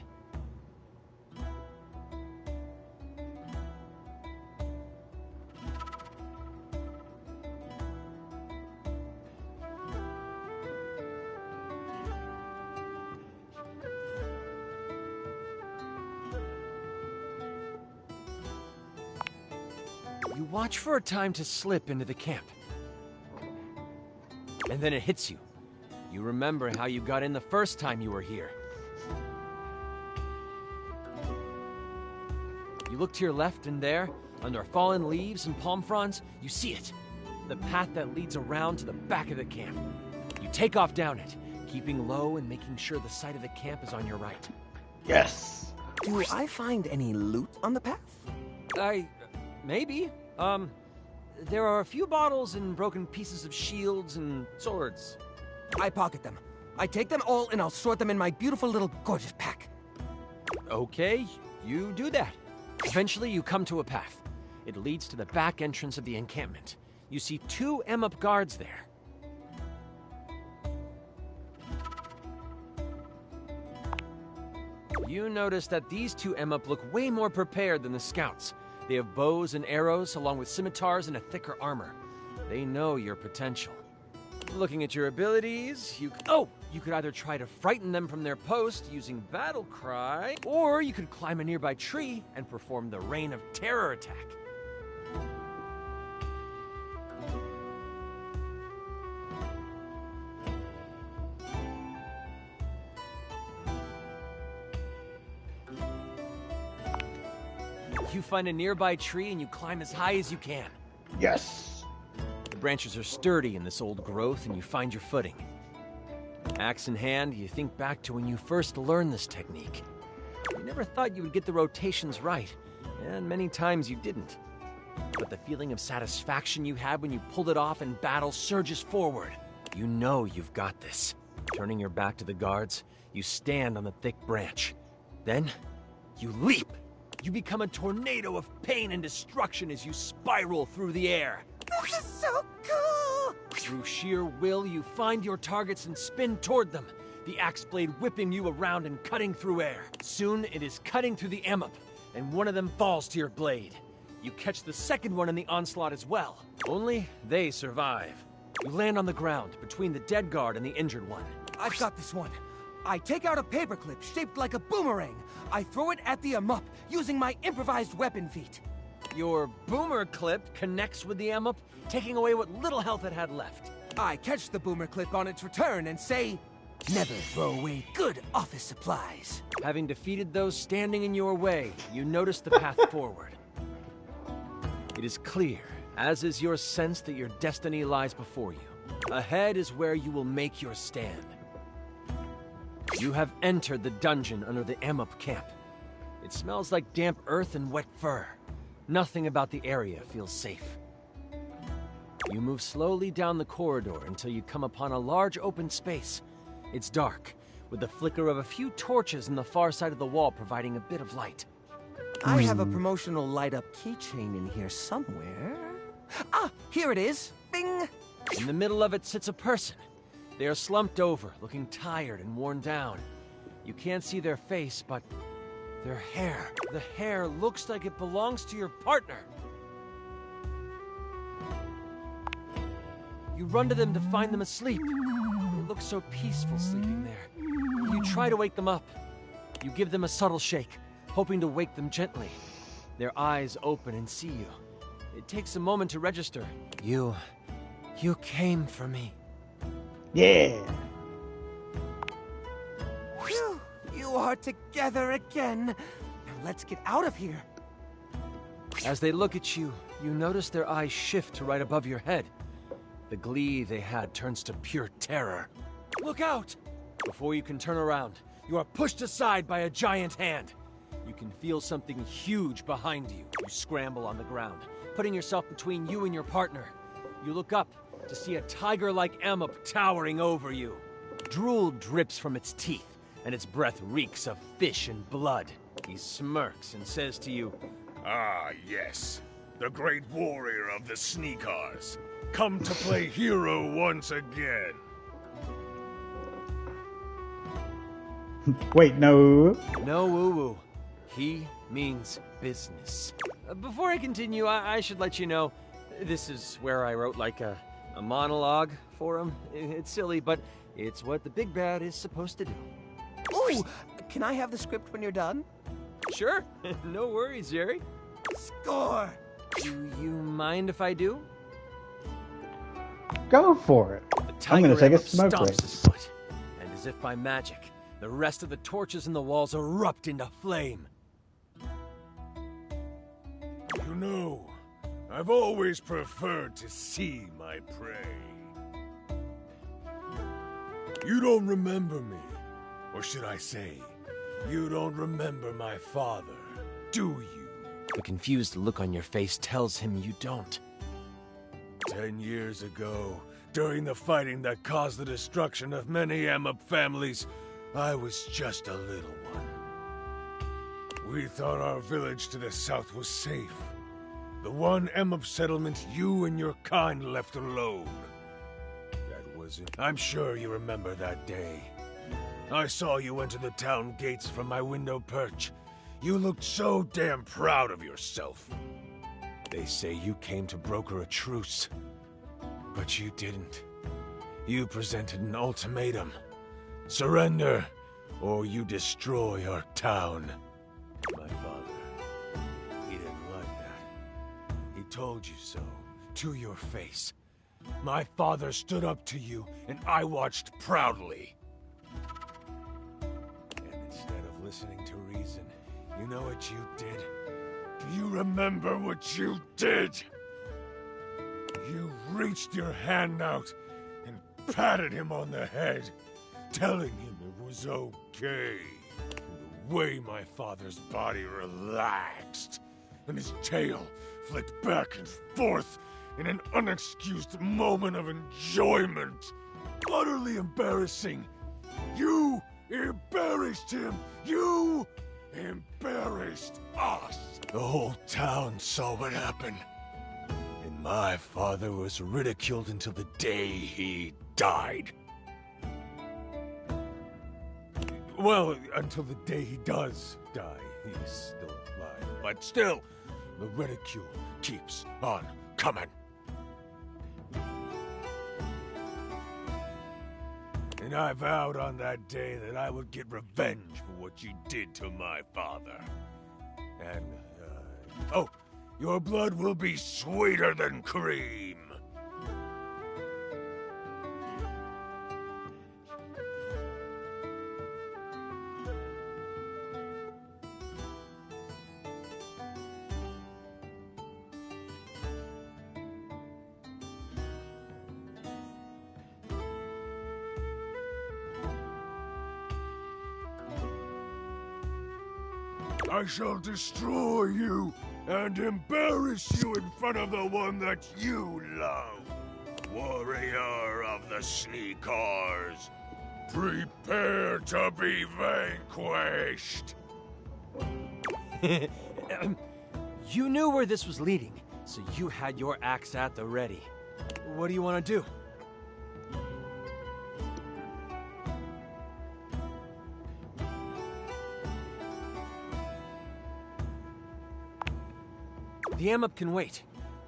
You watch for a time to slip into the camp. And then it hits you. You remember how you got in the first time you were here. You look to your left, and there, under fallen leaves and palm fronds, you see it. The path that leads around to the back of the camp. You take off down it, keeping low and making sure the side of the camp is on your right. Yes! Do I find any loot on the path? Maybe. There are a few bottles and broken pieces of shields and swords. I pocket them. I take them all and I'll sort them in my beautiful little gorgeous pack. Okay, you do that. Eventually you come to a path. It leads to the back entrance of the encampment. You see 2 Emup guards there. You notice that these 2 Emup look way more prepared than the scouts. They have bows and arrows, along with scimitars and a thicker armor. They know your potential. Looking at your abilities, you could either try to frighten them from their post using Battle Cry, or you could climb a nearby tree and perform the Reign of Terror attack. You find a nearby tree and you climb as high as you can. Yes! The branches are sturdy in this old growth and you find your footing. Axe in hand, you think back to when you first learned this technique. You never thought you would get the rotations right, and many times you didn't. But the feeling of satisfaction you had when you pulled it off in battle surges forward. You know you've got this. Turning your back to the guards, you stand on the thick branch. Then, you leap. You become a tornado of pain and destruction as you spiral through the air. This is so cool! Through sheer will, you find your targets and spin toward them, the axe blade whipping you around and cutting through air. Soon, it is cutting through the ammup, and one of them falls to your blade. You catch the second one in the onslaught as well. Only they survive. You land on the ground between the dead guard and the injured one. I've got this one. I take out a paperclip shaped like a boomerang. I throw it at the ammup using my improvised weapon feat. Your boomer clip connects with the ammup, taking away what little health it had left. I catch the boomer clip on its return and say, never throw away good office supplies. Having defeated those standing in your way, you notice the path forward. It is clear, as is your sense that your destiny lies before you. Ahead is where you will make your stand. You have entered the dungeon under the ammup camp. It smells like damp earth and wet fur. Nothing about the area feels safe. You move slowly down the corridor until you come upon a large open space. It's dark, with the flicker of a few torches in the far side of the wall providing a bit of light. I have a promotional light-up keychain in here somewhere. Ah, here it is. Bing! In the middle of it sits a person. They are slumped over, looking tired and worn down. You can't see their face, but their hair. The hair looks like it belongs to your partner. You run to them to find them asleep. They look so peaceful sleeping there. You try to wake them up. You give them a subtle shake, hoping to wake them gently. Their eyes open and see you. It takes a moment to register. You came for me. Yeah! Phew! You are together again. Now let's get out of here. As they look at you, you notice their eyes shift to right above your head. The glee they had turns to pure terror. Look out! Before you can turn around, you are pushed aside by a giant hand. You can feel something huge behind you. You scramble on the ground, putting yourself between you and your partner. You look up to see a tiger-like ammup towering over you. Drool drips from its teeth, and its breath reeks of fish and blood. He smirks and says to you, Ah, yes. The great warrior of the Sneakers. Come to play hero once again. Wait, no. No woo-woo. He means business. Before I continue, I should let you know, this is where I wrote like a monologue for him. It's silly, but it's what the big bad is supposed to do. Ooh! Can I have the script when you're done? Sure. No worries, Jerry. Score! Do you mind if I do? Go for it. I'm gonna take a smoke stomps break. his foot, and as if by magic, the rest of the torches in the walls erupt into flame. You know, I've always preferred to see my prey. You don't remember me. Or should I say, you don't remember my father, do you? The confused look on your face tells him you don't. 10 years ago, during the fighting that caused the destruction of many ammup families, I was just a little one. We thought our village to the south was safe. The one ammup settlement you and your kind left alone. That was it. I'm sure you remember that day. I saw you enter the town gates from my window perch. You looked so damn proud of yourself. They say you came to broker a truce. But you didn't. You presented an ultimatum. Surrender, or you destroy our town. My father, he didn't like that. He told you so, to your face. My father stood up to you, and I watched proudly. And instead of listening to reason, you know what you did? Do you remember what you did? You reached your hand out and patted him on the head. telling him it was okay. The way my father's body relaxed, and his tail flicked back and forth in an unexcused moment of enjoyment. Utterly embarrassing. You embarrassed him! You embarrassed us! The whole town saw what happened. And my father was ridiculed until the day he died. Well, until the day he does die. He's still alive. But still, the ridicule keeps on coming. And I vowed on that day that I would get revenge for what you did to my father. And, oh, your blood will be sweeter than cream. I shall destroy you and embarrass you in front of the one that you love. Warrior of the Sneakers, prepare to be vanquished. You knew where this was leading, so you had your axe at the ready. What do you want to do? The amp can wait.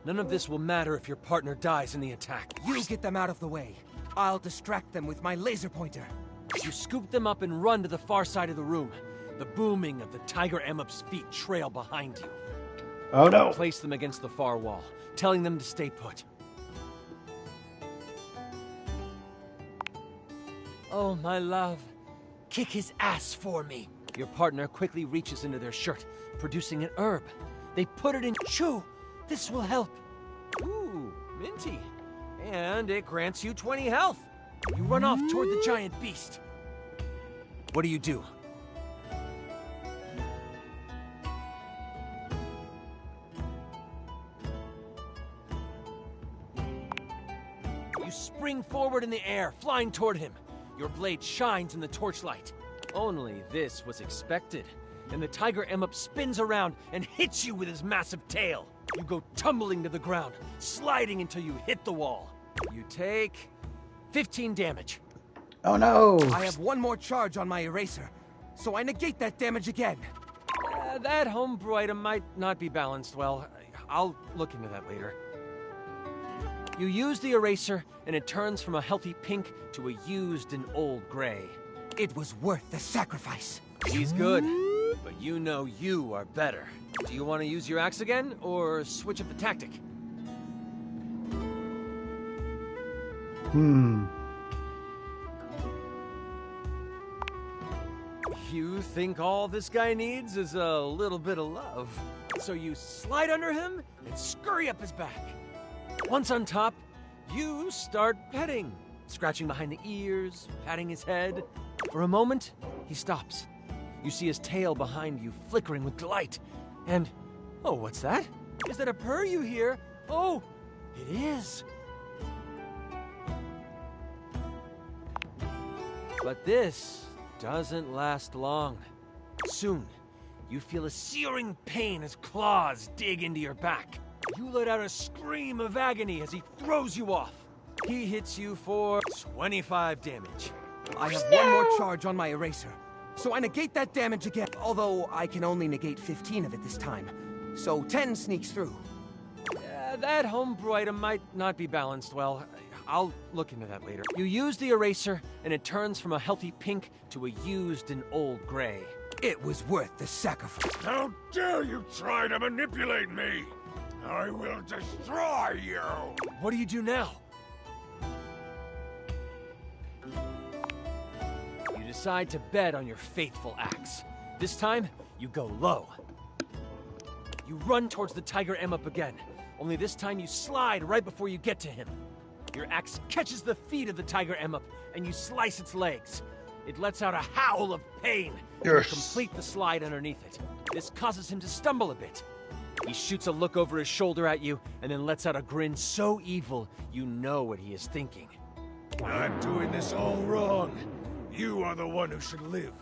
None of this will matter if your partner dies in the attack. You get them out of the way. I'll distract them with my laser pointer. You scoop them up and run to the far side of the room. The booming of the tiger Emup's feet trail behind you. Oh no! Place them against the far wall, telling them to stay put. Oh, my love. Kick his ass for me. Your partner quickly reaches into their shirt, producing an herb. They put it in chew. This will help. Ooh, minty. And it grants you 20 health. You run off toward the giant beast. What do you do? You spring forward in the air, flying toward him. Your blade shines in the torchlight. Only this was expected. And the tiger Emup spins around and hits you with his massive tail. You go tumbling to the ground, sliding until you hit the wall. You take 15 damage. Oh no! I have one more charge on my eraser, so I negate that damage again. That homebrew item might not be balanced well. I'll look into that later. You use the eraser, and it turns from a healthy pink to a used and old gray. It was worth the sacrifice. He's good. But you know you are better. Do you want to use your axe again, or switch up the tactic? You think all this guy needs is a little bit of love. So you slide under him and scurry up his back. Once on top, you start petting, scratching behind the ears, patting his head. For a moment, he stops. You see his tail behind you, flickering with delight. And, oh, what's that? Is that a purr you hear? Oh, it is. But this doesn't last long. Soon, you feel a searing pain as claws dig into your back. You let out a scream of agony as he throws you off. He hits you for 25 damage. I have one more charge on my eraser, so I negate that damage again, although I can only negate 15 of it this time. So 10 sneaks through. That homebrew item might not be balanced well. I'll look into that later. You use the eraser, and it turns from a healthy pink to a used and old gray. It was worth the sacrifice. How dare you try to manipulate me! I will destroy you! What do you do now? You decide to bet on your faithful axe. This time, you go low. You run towards the tiger Emup again, only this time you slide right before you get to him. Your axe catches the feet of the tiger Emup, and you slice its legs. It lets out a howl of pain. Yes. You complete the slide underneath it. This causes him to stumble a bit. He shoots a look over his shoulder at you, and then lets out a grin so evil, you know what he is thinking. I'm doing this all wrong. You are the one who should live,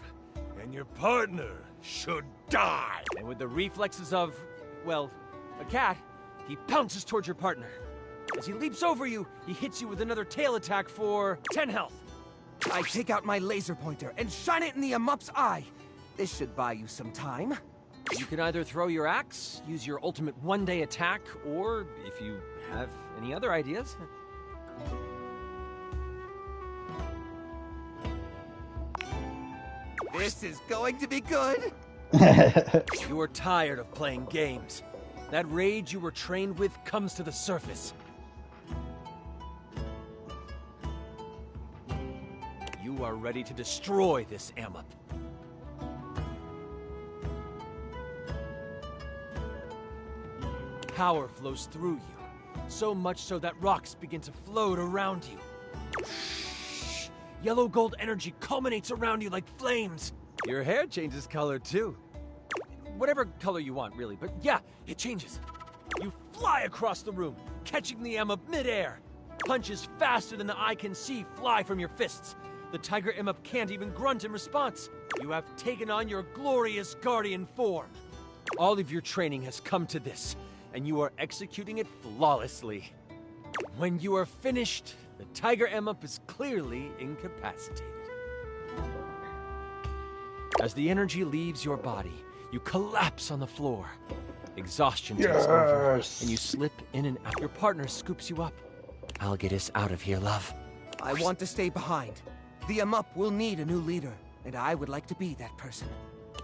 and your partner should die. And with the reflexes of, well, a cat, he pounces towards your partner. As he leaps over you, he hits you with another tail attack for 10 health. I take out my laser pointer and shine it in the Amup's eye. This should buy you some time. You can either throw your axe, use your ultimate one-day attack, or if you have any other ideas. This is going to be good. You are tired of playing games. That rage you were trained with comes to the surface. You are ready to destroy this Amup. Power flows through you, so much so that rocks begin to float around you. Yellow gold energy culminates around you like flames. Your hair changes color too. Whatever color you want, really, but yeah, it changes. You fly across the room, catching the Amup midair. Punches faster than the eye can see fly from your fists. The Tiger Amup can't even grunt in response. You have taken on your glorious guardian form. All of your training has come to this, and you are executing it flawlessly. When you are finished, the Tiger Amup is clearly incapacitated. As the energy leaves your body, you collapse on the floor. Exhaustion takes over, and you slip in and out. Your partner scoops you up. I'll get us out of here, love. I want to stay behind. The Amup will need a new leader, and I would like to be that person.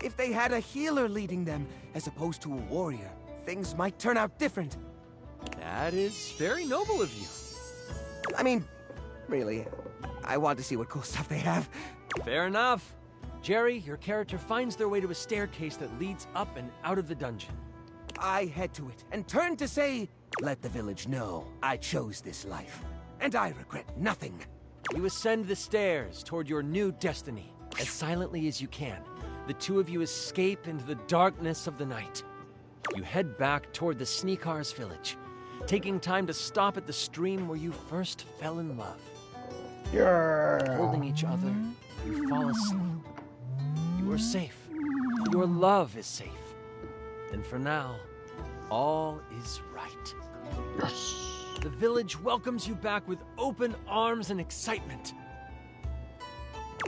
If they had a healer leading them, as opposed to a warrior, things might turn out different. That is very noble of you. I mean, really, I want to see what cool stuff they have. Fair enough. Jerry, your character finds their way to a staircase that leads up and out of the dungeon. I head to it and turn to say, let the village know I chose this life, and I regret nothing. You ascend the stairs toward your new destiny. As silently as you can, the two of you escape into the darkness of the night. You head back toward the Sneakars village, taking time to stop at the stream where you first fell in love. Holding each other, you fall asleep. You are safe. Your love is safe. And for now, all is right. Yes. The village welcomes you back with open arms and excitement.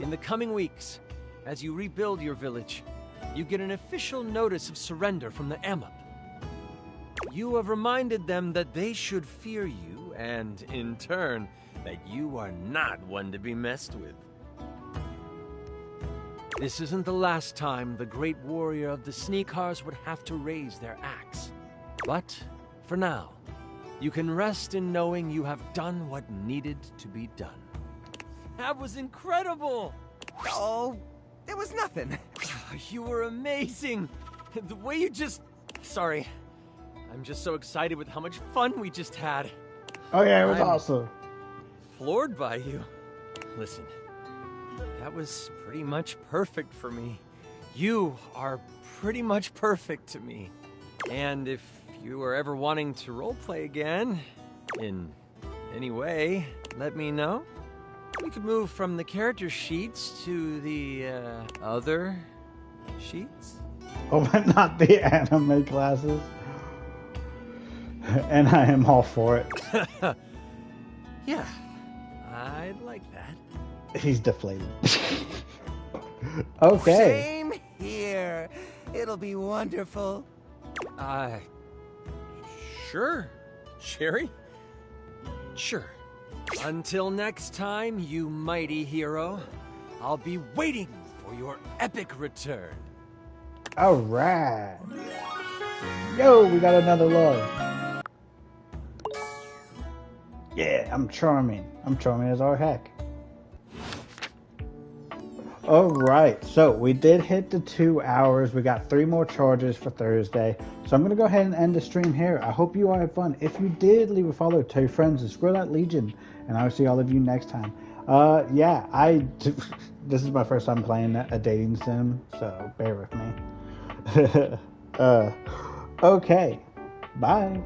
In the coming weeks, as you rebuild your village, you get an official notice of surrender from the Amup. You have reminded them that they should fear you, and in turn, that you are not one to be messed with. This isn't the last time the great warrior of the Sneakars would have to raise their axe. But, for now, you can rest in knowing you have done what needed to be done. That was incredible! Oh, it was nothing. You were amazing! The way you just... Sorry. I'm just so excited with how much fun we just had. Oh yeah, it was awesome. Floored by you. Listen, that was pretty much perfect for me. You are pretty much perfect to me. And if you are ever wanting to roleplay again, in any way, let me know. We could move from the character sheets to the other sheets. Oh, but not the anime classes. And I am all for it. Yeah, I'd like that. He's deflated. Okay. Same here. It'll be wonderful. Sure, Jerry. Sure. Until next time, you mighty hero, I'll be waiting for your epic return. All right. Yo, we got another log. Yeah, I'm charming. I'm charming as all heck. All right, so we did hit the 2 hours. We got 3 more charges for Thursday. So I'm going to go ahead and end the stream here. I hope you all had fun. If you did, leave a follow, tell your friends, and scroll that Legion. And I will see all of you next time. Yeah, this is my first time playing a dating sim, so bear with me. Okay, bye.